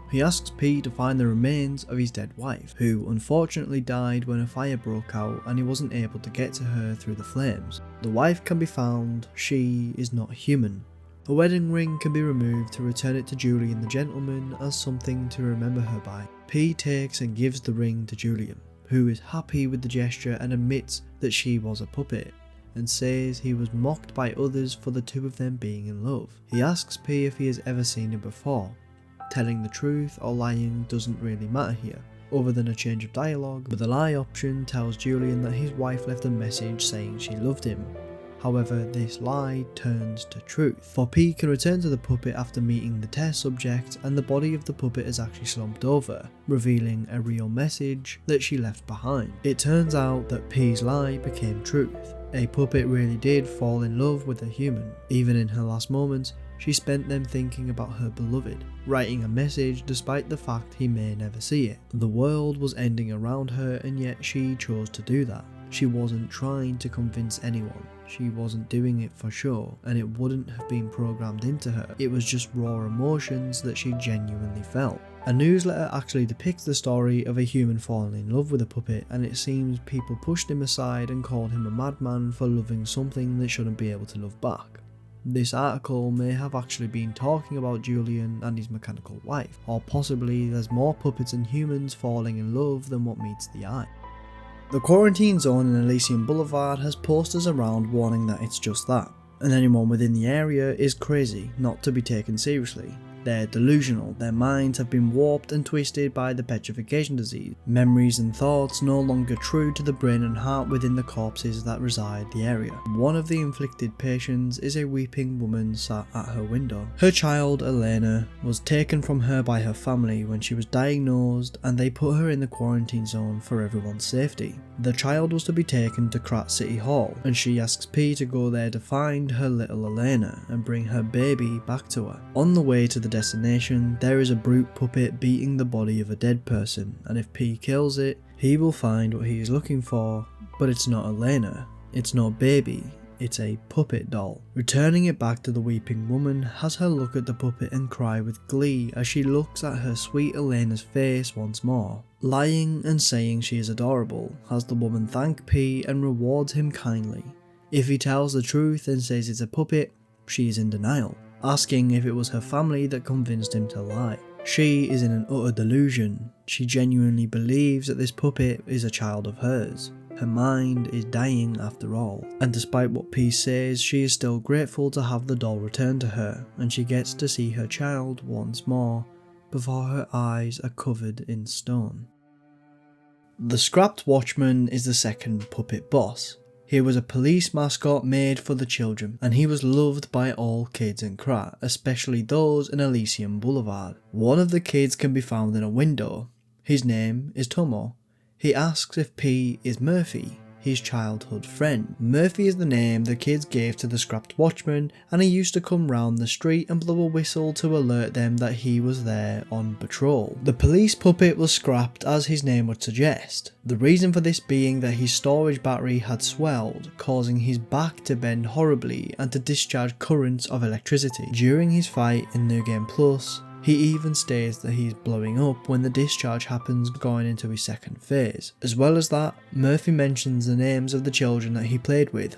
He asks P to find the remains of his dead wife, who unfortunately died when a fire broke out and he wasn't able to get to her through the flames. The wife can be found, she is not human. A wedding ring can be removed to return it to Julien the Gentlemen as something to remember her by. P takes and gives the ring to Julien, who is happy with the gesture and admits that she was a puppet, and says he was mocked by others for the two of them being in love. He asks P if he has ever seen her before. Telling the truth or lying doesn't really matter here, other than a change of dialogue, but the lie option tells Julien that his wife left a message saying she loved him. However, this lie turns to truth, for P can return to the puppet after meeting the test subject, and the body of the puppet is actually slumped over, revealing a real message that she left behind. It turns out that P's lie became truth. A puppet really did fall in love with a human. Even in her last moments, she spent them thinking about her beloved, writing a message despite the fact he may never see it. The world was ending around her, and yet she chose to do that. She wasn't trying to convince anyone. She wasn't doing it for show, and it wouldn't have been programmed into her. It was just raw emotions that she genuinely felt. A newsletter actually depicts the story of a human falling in love with a puppet, and it seems people pushed him aside and called him a madman for loving something that shouldn't be able to love back. This article may have actually been talking about Julien and his mechanical wife, or possibly there's more puppets and humans falling in love than what meets the eye. The quarantine zone in Elysium Boulevard has posters around warning that it's just that, and anyone within the area is crazy, not to be taken seriously. They're delusional, their minds have been warped and twisted by the petrification disease. Memories and thoughts no longer true to the brain and heart within the corpses that reside the area. One of the inflicted patients is a weeping woman sat at her window. Her child, Elena, was taken from her by her family when she was diagnosed, and they put her in the quarantine zone for everyone's safety. The child was to be taken to Krat City Hall, and she asks P to go there to find her little Elena and bring her baby back to her. On the way to the destination, there is a brute puppet beating the body of a dead person, and if P kills it, he will find what he is looking for, but it's not Elena, it's not baby, it's a puppet doll. Returning it back to the weeping woman has her look at the puppet and cry with glee as she looks at her sweet Elena's face once more. Lying and saying she is adorable, has the woman thank P and rewards him kindly. If he tells the truth and says it's a puppet, she is in denial, asking if it was her family that convinced him to lie. She is in an utter delusion. She genuinely believes that this puppet is a child of hers. Her mind is dying after all, and despite what P says, she is still grateful to have the doll returned to her, and she gets to see her child once more before her eyes are covered in stone. The scrapped Watchman is the second puppet boss. He was a police mascot made for the children, and he was loved by all kids in Krat, especially those in Elysium Boulevard. One of the kids can be found in a window. His name is Toma. He asks if P is Murphy, his childhood friend. Murphy is the name the kids gave to the scrapped Watchman, and he used to come round the street and blow a whistle to alert them that he was there on patrol. The police puppet was scrapped as his name would suggest, the reason for this being that his storage battery had swelled, causing his back to bend horribly and to discharge currents of electricity. During his fight in New Game Plus, he even states that he is blowing up when the discharge happens, going into his second phase. As well as that, Murphy mentions the names of the children that he played with: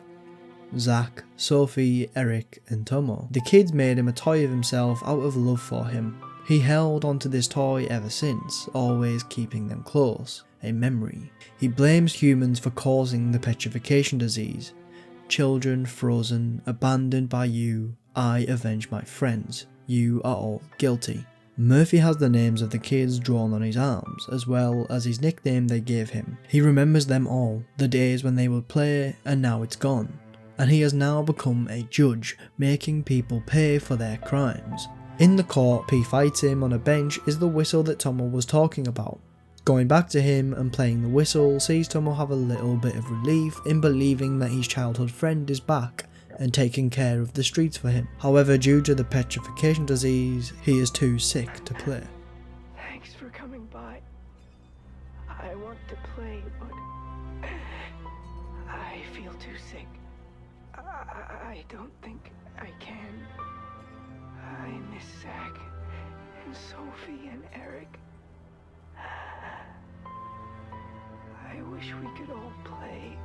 Zach, Sophie, Eric and Toma. The kids made him a toy of himself out of love for him. He held onto this toy ever since, always keeping them close, a memory. He blames humans for causing the petrification disease. Children frozen, abandoned by you, I avenge my friends. You are all guilty. Murphy has the names of the kids drawn on his arms, as well as his nickname they gave him. He remembers them all, the days when they would play, and now it's gone. And he has now become a judge, making people pay for their crimes. In the court, P fights him on a bench is the whistle that Toma was talking about. Going back to him and playing the whistle sees Toma have a little bit of relief in believing that his childhood friend is back, and taking care of the streets for him. However, due to the petrification disease, he is too sick to play. Thanks for coming by. I want to play, but I feel too sick. I don't think I can. I miss Zach and Sophie and Eric. I wish we could all play.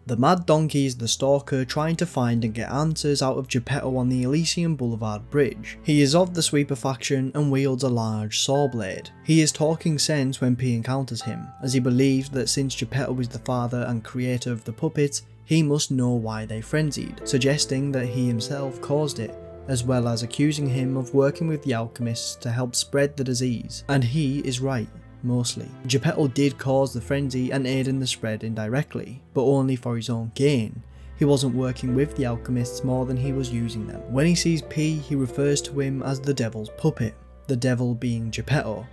The Mad Donkey is the stalker trying to find and get answers out of Geppetto on the Elysian Boulevard Bridge. He is of the sweeper faction and wields a large saw blade. He is talking sense when P encounters him, as he believes that since Geppetto is the father and creator of the puppets, he must know why they frenzied, suggesting that he himself caused it, as well as accusing him of working with the alchemists to help spread the disease. And he is right. Mostly. Geppetto did cause the frenzy and aid in the spread indirectly, but only for his own gain. He wasn't working with the alchemists more than he was using them. When he sees P, he refers to him as the devil's puppet, the devil being Geppetto.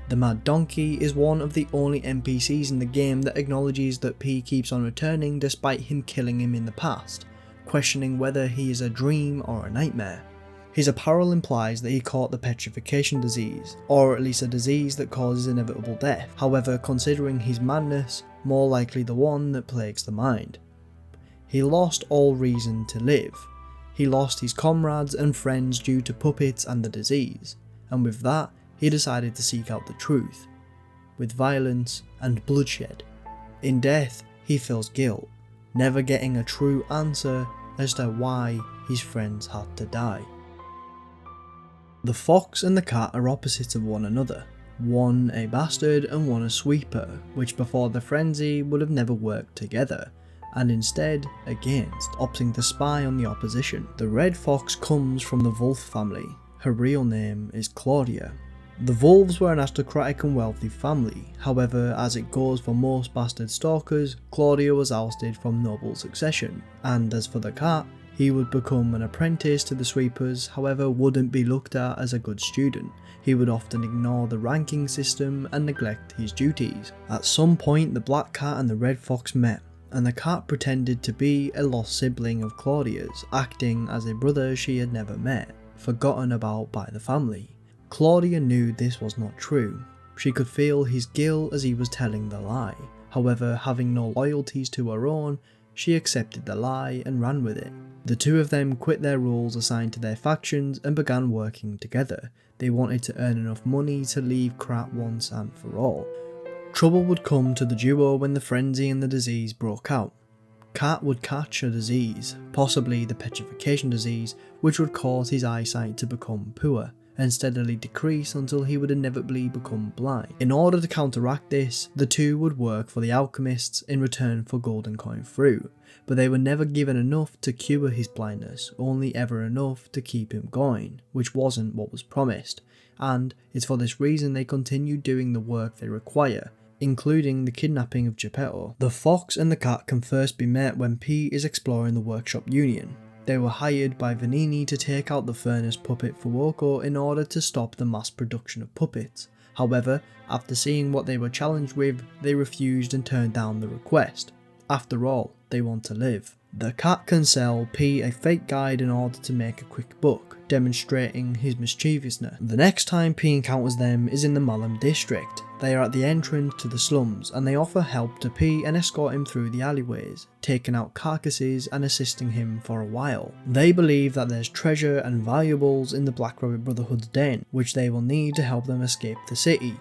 The Mad Donkey is one of the only NPCs in the game that acknowledges that P keeps on returning despite him killing him in the past, questioning whether he is a dream or a nightmare. His apparel implies that he caught the petrification disease, or at least a disease that causes inevitable death, however, considering his madness, more likely the one that plagues the mind. He lost all reason to live. He lost his comrades and friends due to puppets and the disease, and with that, he decided to seek out the truth, with violence and bloodshed. In death, he feels guilt, never getting a true answer as to why his friends had to die. The fox and the cat are opposites of one another, one a bastard and one a sweeper, which before the frenzy would have never worked together, and instead against, opting to spy on the opposition. The red fox comes from the Wolf family. Her real name is Claudia. The Wolves were an aristocratic and wealthy family, however, as it goes for most bastard stalkers, Claudia was ousted from noble succession, and as for the cat, he would become an apprentice to the sweepers, however wouldn't be looked at as a good student. He would often ignore the ranking system and neglect his duties. At some point the black cat and the red fox met, and the cat pretended to be a lost sibling of Claudia's, acting as a brother she had never met, forgotten about by the family. Claudia knew this was not true. She could feel his guilt as he was telling the lie. However, having no loyalties to her own, she accepted the lie and ran with it. The two of them quit their roles assigned to their factions and began working together. They wanted to earn enough money to leave Krat once and for all. Trouble would come to the duo when the frenzy and the disease broke out. Krat would catch a disease, possibly the petrification disease, which would cause his eyesight to become poor and steadily decrease until he would inevitably become blind. In order to counteract this, the two would work for the alchemists in return for golden coin fruit, but they were never given enough to cure his blindness, only ever enough to keep him going, which wasn't what was promised, and it's for this reason they continue doing the work they require, including the kidnapping of Geppetto. The fox and the cat can first be met when P is exploring the workshop union. They were hired by Vengini to take out the furnace puppet Fuoco in order to stop the mass production of puppets. However, after seeing what they were challenged with, they refused and turned down the request. After all, they want to live. The cat can sell P a fake guide in order to make a quick buck, demonstrating his mischievousness. The next time P encounters them is in the Malum district. They are at the entrance to the slums and they offer help to P and escort him through the alleyways, taking out carcasses and assisting him for a while. They believe that there's treasure and valuables in the Black Rabbit Brotherhood's den, which they will need to help them escape the city.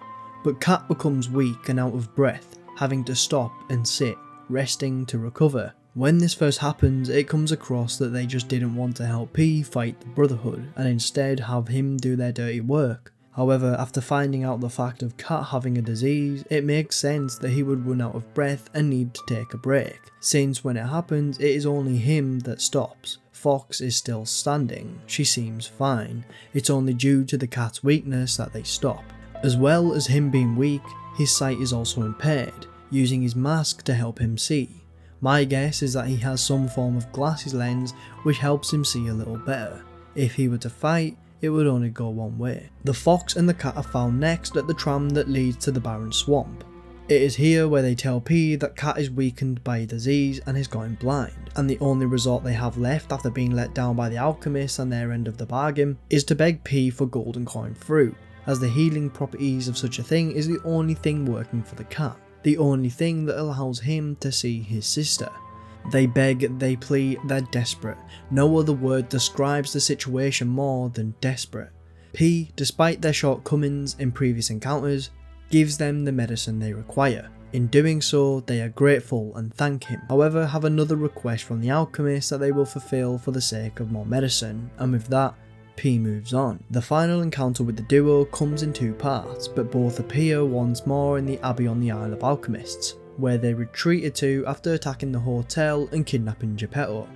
But Cat becomes weak and out of breath, having to stop and sit, resting to recover. When this first happens, it comes across that they just didn't want to help P fight the Brotherhood and instead have him do their dirty work. However, after finding out the fact of Cat having a disease, it makes sense that he would run out of breath and need to take a break, since when it happens, it is only him that stops. Fox is still standing, she seems fine, it's only due to the cat's weakness that they stop. As well as him being weak, his sight is also impaired, using his mask to help him see. My guess is that he has some form of glasses lens which helps him see a little better. If he were to fight, it would only go one way. The fox and the cat are found next at the tram that leads to the barren swamp. It is here where they tell P that Krat is weakened by a disease and is going blind, and the only resort they have left after being let down by the alchemists and their end of the bargain is to beg P for golden coin fruit, as the healing properties of such a thing is the only thing working for the cat, the only thing that allows him to see his sister. They beg, they plead, they're desperate. No other word describes the situation more than desperate. P, despite their shortcomings in previous encounters, gives them the medicine they require. In doing so, they are grateful and thank him, however have another request from the alchemist that they will fulfill for the sake of more medicine, and with that, P moves on. The final encounter with the duo comes in 2 parts, but both appear once more in the Abbey on the Isle of Alchemists, where they retreated to after attacking the hotel and kidnapping Geppetto.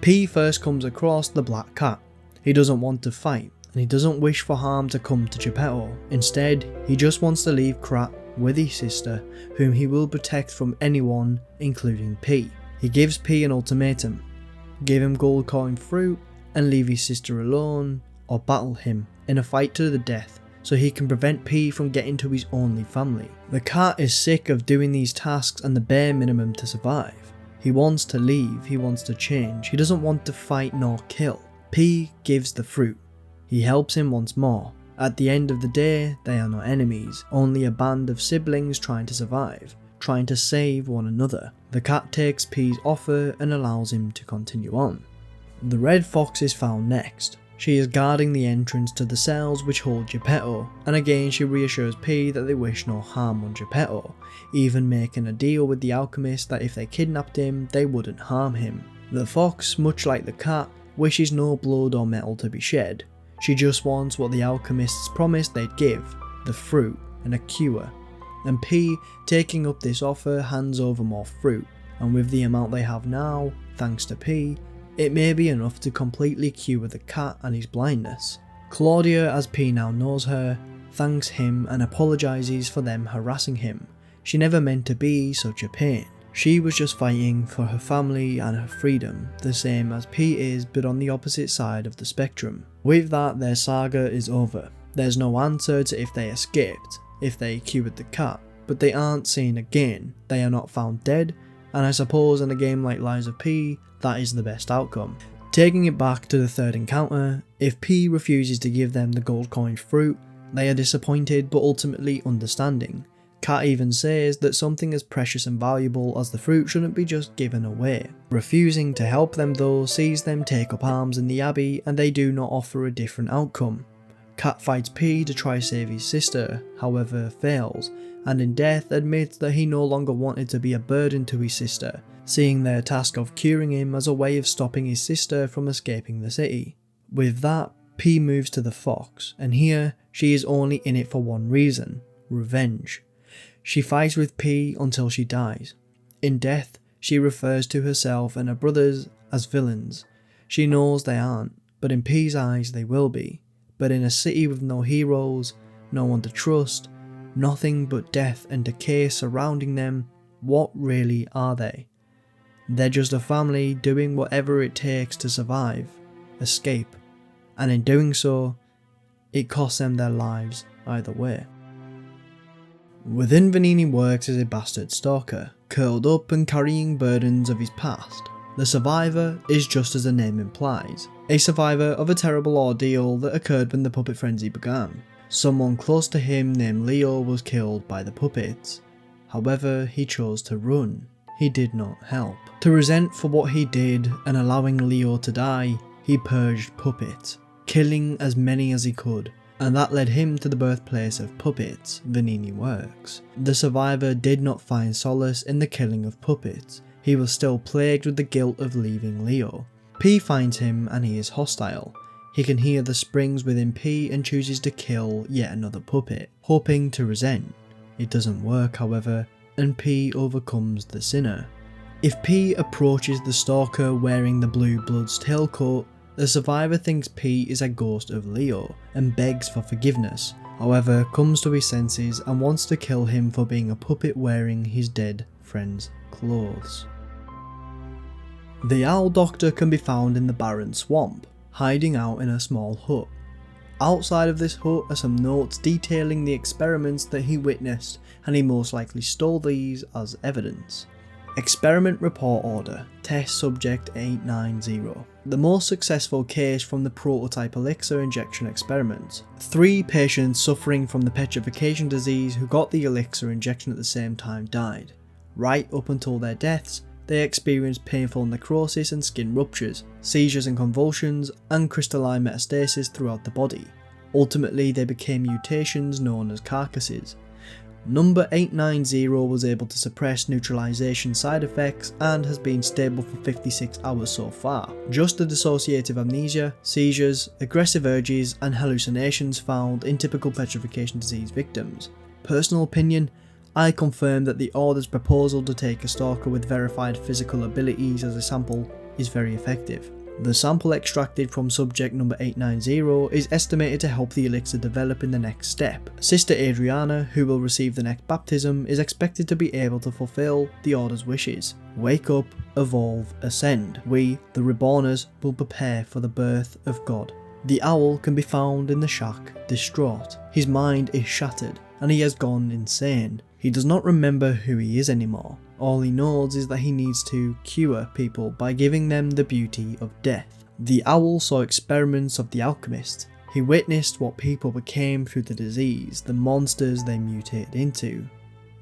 P first comes across the Black Cat. He doesn't want to fight, and he doesn't wish for harm to come to Geppetto. Instead, he just wants to leave Krat with his sister, whom he will protect from anyone, including P. He gives P an ultimatum: give him gold coin fruit and leave his sister alone, or battle him in a fight to the death so he can prevent P from getting to his only family. The cat is sick of doing these tasks and the bare minimum to survive. He wants to leave, he wants to change, he doesn't want to fight nor kill. P gives the fruit. He helps him once more. At the end of the day, they are not enemies, only a band of siblings trying to survive, trying to save one another. The cat takes P's offer and allows him to continue on. The red fox is found next. She is guarding the entrance to the cells which hold Geppetto, and again she reassures P that they wish no harm on Geppetto, even making a deal with the alchemist that if they kidnapped him, they wouldn't harm him. The fox, much like the cat, wishes no blood or metal to be shed. She just wants what the alchemists promised they'd give, the fruit and a cure. And P, taking up this offer, hands over more fruit, and with the amount they have now, thanks to P, it may be enough to completely cure the cat and his blindness. Claudia, as P now knows her, thanks him and apologises for them harassing him. She never meant to be such a pain. She was just fighting for her family and her freedom, the same as P is, but on the opposite side of the spectrum. With that, their saga is over. There's no answer to if they escaped, if they cured the cat, but they aren't seen again, they are not found dead, and I suppose in a game like Lies of P, that is the best outcome. Taking it back to the third encounter, if P refuses to give them the gold coin fruit, they are disappointed but ultimately understanding. Krat even says that something as precious and valuable as the fruit shouldn't be just given away. Refusing to help them though sees them take up arms in the abbey, and they do not offer a different outcome. Krat fights P to try save his sister, however fails, and in death admits that he no longer wanted to be a burden to his sister, seeing their task of curing him as a way of stopping his sister from escaping the city. With that, P moves to the fox, and here she is only in it for one reason: revenge. She fights with P until she dies. In death, she refers to herself and her brothers as villains. She knows they aren't, but in P's eyes they will be. But in a city with no heroes, no one to trust, nothing but death and decay surrounding them, what really are they? They're just a family doing whatever it takes to survive, escape, and in doing so, it costs them their lives either way. Within Vengini works as a bastard stalker, curled up and carrying burdens of his past. The survivor is just as the name implies, a survivor of a terrible ordeal that occurred when the puppet frenzy began. Someone close to him named Leo was killed by the puppets. However, he chose to run. He did not help. To resent for what he did and allowing Leo to die, he purged puppets, killing as many as he could, and that led him to the birthplace of puppets, Vengini Works. The survivor did not find solace in the killing of puppets. He was still plagued with the guilt of leaving Leo. P finds him and he is hostile. He can hear the springs within P and chooses to kill yet another puppet, hoping to resent. It doesn't work, however, and P overcomes the sinner. If P approaches the stalker wearing the blue blood's tailcoat, the survivor thinks P is a ghost of Leo and begs for forgiveness, however comes to his senses and wants to kill him for being a puppet wearing his dead friend's clothes. The owl doctor can be found in the barren swamp, hiding out in a small hut. Outside of this hut are some notes detailing the experiments that he witnessed, and he most likely stole these as evidence. Experiment Report Order, Test Subject 890. The most successful case from the prototype elixir injection experiment. 3 patients suffering from the petrification disease who got the elixir injection at the same time died. Right up until their deaths, they experienced painful necrosis and skin ruptures, seizures and convulsions, and crystalline metastasis throughout the body. Ultimately, they became mutations known as carcasses. Number 890 was able to suppress neutralization side effects and has been stable for 56 hours so far. Just the dissociative amnesia, seizures, aggressive urges, and hallucinations found in typical petrification disease victims. Personal opinion, I confirm that the Order's proposal to take a stalker with verified physical abilities as a sample is very effective. The sample extracted from subject number 890 is estimated to help the elixir develop in the next step. Sister Adriana, who will receive the next baptism, is expected to be able to fulfill the Order's wishes. Wake up, evolve, ascend. We, the Reborners, will prepare for the birth of God. The owl can be found in the shack, distraught. His mind is shattered, and he has gone insane. He does not remember who he is anymore. All he knows is that he needs to cure people by giving them the beauty of death. The owl saw experiments of the alchemist. He witnessed what people became through the disease, the monsters they mutated into.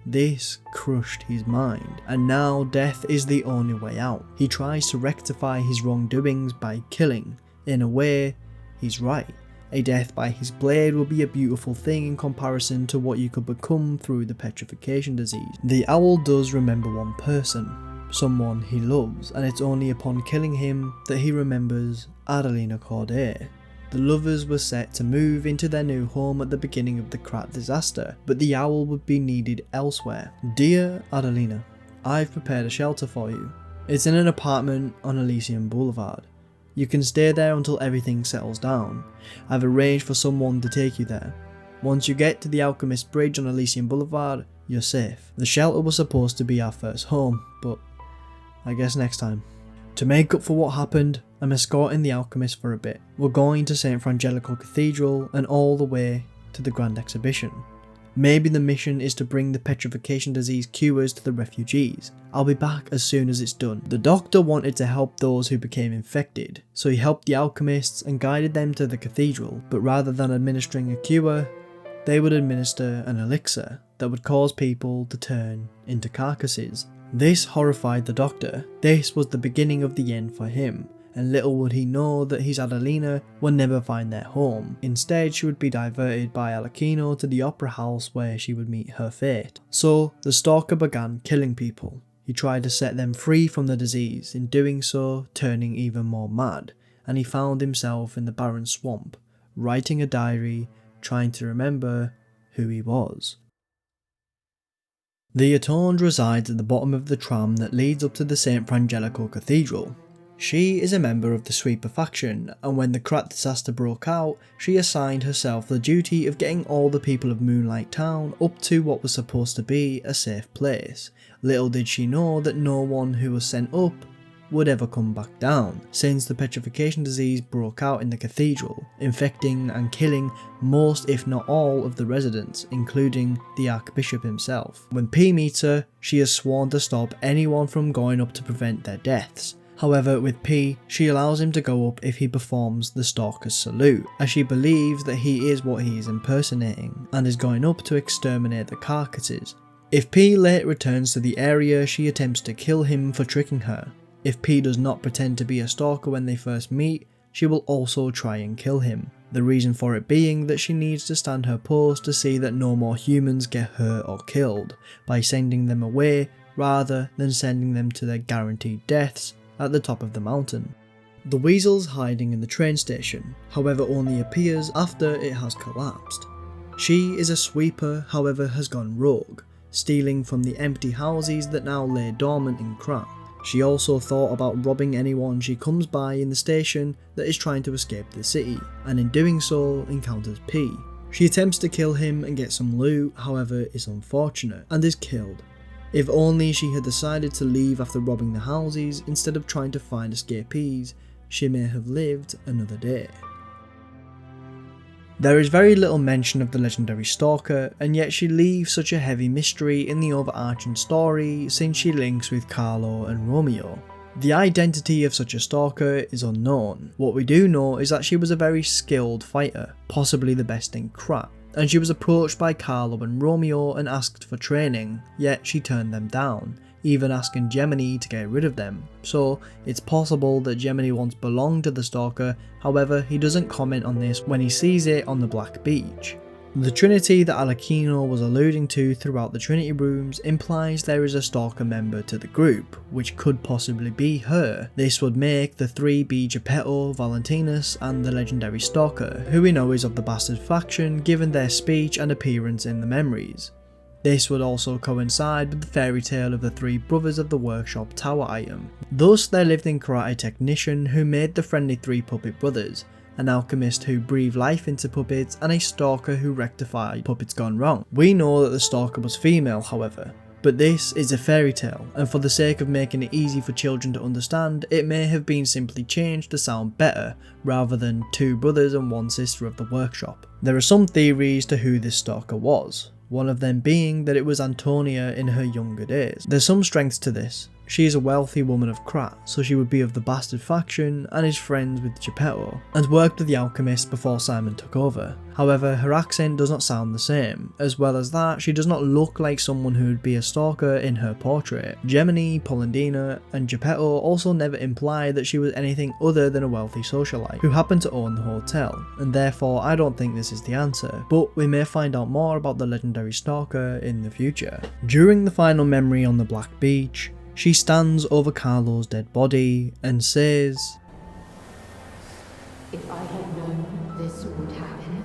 This crushed his mind, and now death is the only way out. He tries to rectify his wrongdoings by killing. In a way, he's right. A death by his blade will be a beautiful thing in comparison to what you could become through the petrification disease. The owl does remember one person, someone he loves, and it's only upon killing him that he remembers Adalina Corday. The lovers were set to move into their new home at the beginning of the Krat disaster, but the owl would be needed elsewhere. Dear Adalina, I've prepared a shelter for you. It's in an apartment on Elysium Boulevard. You can stay there until everything settles down. I've arranged for someone to take you there. Once you get to the Alchemist Bridge on Elysium Boulevard, you're safe. The shelter was supposed to be our first home, but I guess next time. To make up for what happened, I'm escorting the Alchemist for a bit. We're going to St. Frangelico Cathedral and all the way to the Grand Exhibition. Maybe the mission is to bring the petrification disease cures to the refugees. I'll be back as soon as it's done. The doctor wanted to help those who became infected, so he helped the alchemists and guided them to the cathedral, but rather than administering a cure, they would administer an elixir that would cause people to turn into carcasses. This horrified the doctor. This was the beginning of the end for him, and little would he know that his Adalina would never find their home. Instead, she would be diverted by Arlecchino to the opera house where she would meet her fate. So, the stalker began killing people. He tried to set them free from the disease, in doing so, turning even more mad, and he found himself in the barren swamp, writing a diary, trying to remember who he was. The Atoned resides at the bottom of the tram that leads up to the St. Frangelico Cathedral. She is a member of the Sweeper faction, and when the Krat disaster broke out, she assigned herself the duty of getting all the people of Moonlight Town up to what was supposed to be a safe place. Little did she know that no one who was sent up would ever come back down, since the petrification disease broke out in the cathedral, infecting and killing most if not all of the residents, including the Archbishop himself. When P meets her, she has sworn to stop anyone from going up to prevent their deaths. However, with P, she allows him to go up if he performs the Stalker's Salute, as she believes that he is what he is impersonating, and is going up to exterminate the carcasses. If P later returns to the area, she attempts to kill him for tricking her. If P does not pretend to be a stalker when they first meet, she will also try and kill him. The reason for it being that she needs to stand her post to see that no more humans get hurt or killed, by sending them away rather than sending them to their guaranteed deaths at the top of the mountain. The Weasel's hiding in the train station, however only appears after it has collapsed. She is a sweeper, however has gone rogue, stealing from the empty houses that now lay dormant in Krat. She also thought about robbing anyone she comes by in the station that is trying to escape the city, and in doing so encounters P. She attempts to kill him and get some loot, however is unfortunate, and is killed. If only she had decided to leave after robbing the houses instead of trying to find escapees, she may have lived another day. There is very little mention of the Legendary Stalker, and yet she leaves such a heavy mystery in the overarching story since she links with Carlo and Romeo. The identity of such a stalker is unknown. What we do know is that she was a very skilled fighter, possibly the best in Krat, and she was approached by Carlo and Romeo and asked for training, yet she turned them down, even asking Gemini to get rid of them. So it's possible that Gemini once belonged to the stalker, however he doesn't comment on this when he sees it on the Black Beach. The Trinity that Arlecchino was alluding to throughout the Trinity rooms implies there is a stalker member to the group, which could possibly be her. This would make the three be Geppetto, Valentinus and the Legendary Stalker, who we know is of the Bastard faction given their speech and appearance in the memories. This would also coincide with the fairy tale of the three brothers of the workshop tower item. Thus there lived in Krat a technician who made the friendly three puppet brothers, an alchemist who breathed life into puppets, and a stalker who rectified puppets gone wrong. We know that the stalker was female, however, but this is a fairy tale, and for the sake of making it easy for children to understand, it may have been simply changed to sound better, rather than two brothers and one sister of the workshop. There are some theories to who this stalker was, one of them being that it was Antonia in her younger days. There's some strength to this. She is a wealthy woman of Krat, so she would be of the Bastard faction and is friends with Geppetto, and worked with the alchemist before Simon took over. However, her accent does not sound the same, as well as that she does not look like someone who would be a stalker in her portrait. Gemini, Polendina and Geppetto also never imply that she was anything other than a wealthy socialite who happened to own the hotel, and therefore I don't think this is the answer, but we may find out more about the Legendary Stalker in the future. During the final memory on the Black Beach, she stands over Carlo's dead body and says, If I had known this would happen.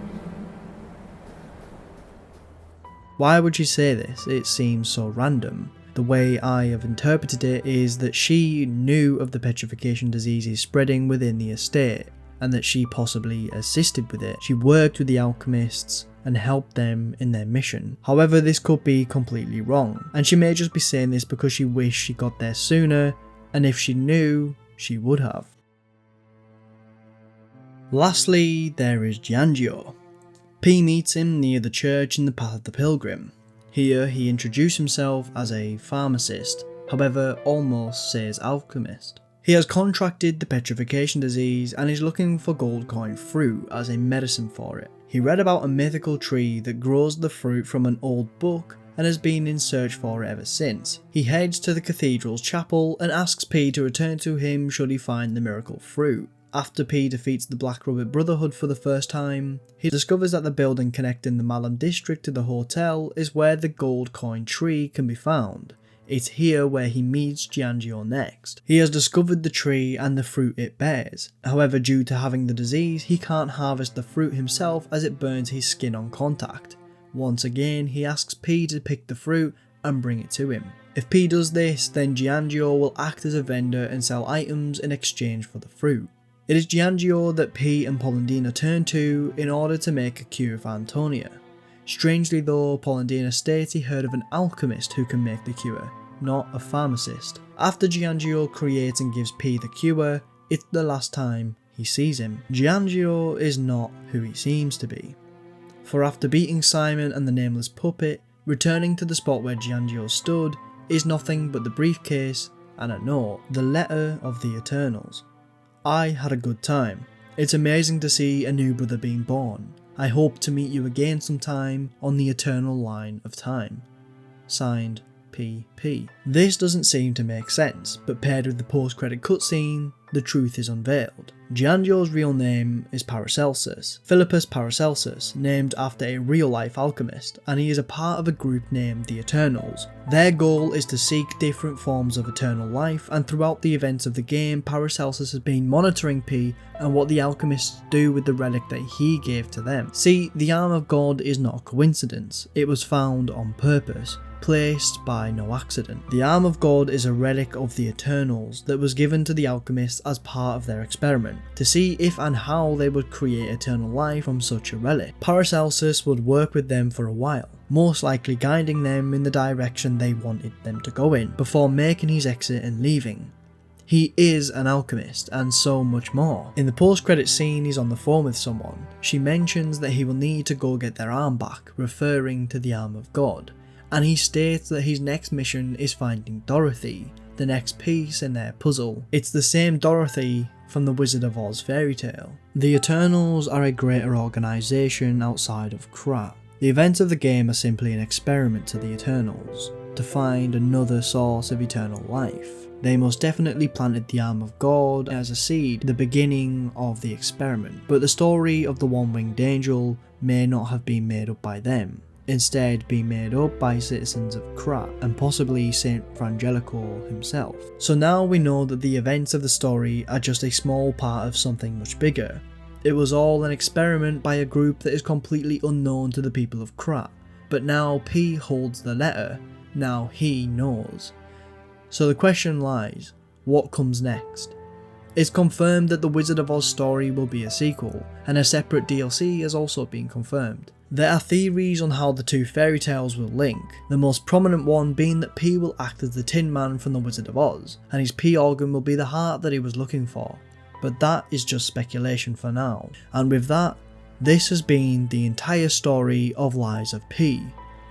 Why would she say this? It seems so random. The way I have interpreted it is that she knew of the petrification diseases spreading within the estate, and that she possibly assisted with it. She worked with the alchemists and helped them in their mission. However, this could be completely wrong, and she may just be saying this because she wished she got there sooner, and if she knew, she would have. Lastly, there is Giangio. P meets him near the church in the Path of the Pilgrim. Here he introduced himself as a pharmacist, however almost says alchemist. He has contracted the petrification disease and is looking for gold coin fruit as a medicine for it. He read about a mythical tree that grows the fruit from an old book and has been in search for it ever since. He heads to the cathedral's chapel and asks P to return to him should he find the miracle fruit. After P defeats the Black Rubber Brotherhood for the first time, he discovers that the building connecting the Malam district to the hotel is where the gold coin tree can be found. It's here where he meets Giangio next. He has discovered the tree and the fruit it bears. However, due to having the disease, he can't harvest the fruit himself as it burns his skin on contact. Once again, he asks P to pick the fruit and bring it to him. If P does this, then Giangio will act as a vendor and sell items in exchange for the fruit. It is Giangio that P and Polendina turn to in order to make a cure for Antonia. Strangely though, Polendina states he heard of an alchemist who can make the cure, not a pharmacist. After Giangio creates and gives P the cure, it's the last time he sees him. Giangio is not who he seems to be. For after beating Simon and the nameless puppet, returning to the spot where Giangio stood is nothing but the briefcase and a note, the letter of the Eternals. I had a good time. It's amazing to see a new brother being born. I hope to meet you again sometime on the eternal line of time. Signed, PP. This doesn't seem to make sense, but paired with the post-credit cutscene, the truth is unveiled. Giangio's real name is Paracelsus, Philippus Paracelsus, named after a real-life alchemist, and he is a part of a group named the Eternals. Their goal is to seek different forms of eternal life, and throughout the events of the game, Paracelsus has been monitoring P and what the alchemists do with the relic that he gave to them. See, the Arm of God is not a coincidence, it was found on purpose, placed by no accident. The Arm of God is a relic of the Eternals that was given to the alchemists as part of their experiment, to see if and how they would create eternal life from such a relic. Paracelsus would work with them for a while, most likely guiding them in the direction they wanted them to go in, before making his exit and leaving. He is an alchemist and so much more. In the post-credit scene, he's on the phone with someone. She mentions that he will need to go get their arm back, referring to the arm of God, and he states that his next mission is finding Dorothy, the next piece in their puzzle. It's the same Dorothy from the Wizard of Oz fairy tale. The Eternals are a greater organisation outside of Krat. The events of the game are simply an experiment to the Eternals, to find another source of eternal life. They most definitely planted the arm of God as a seed, the beginning of the experiment, but the story of the one-winged angel may not have been made up by them, instead being made up by citizens of Krat and possibly Saint Frangelico himself. So now we know that the events of the story are just a small part of something much bigger. It was all an experiment by a group that is completely unknown to the people of Krat, but now P holds the letter, now he knows. So the question lies, what comes next? It's confirmed that the Wizard of Oz story will be a sequel, and a separate DLC has also been confirmed. There are theories on how the two fairy tales will link, the most prominent one being that P will act as the Tin Man from the Wizard of Oz, and his P organ will be the heart that he was looking for. But that is just speculation for now. And with that, this has been the entire story of Lies of P.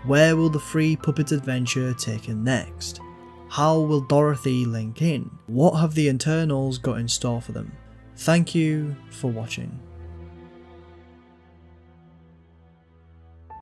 Where will the Free Puppet adventure take it next? How will Dorothy link in? What have the Eternals got in store for them? Thank you for watching.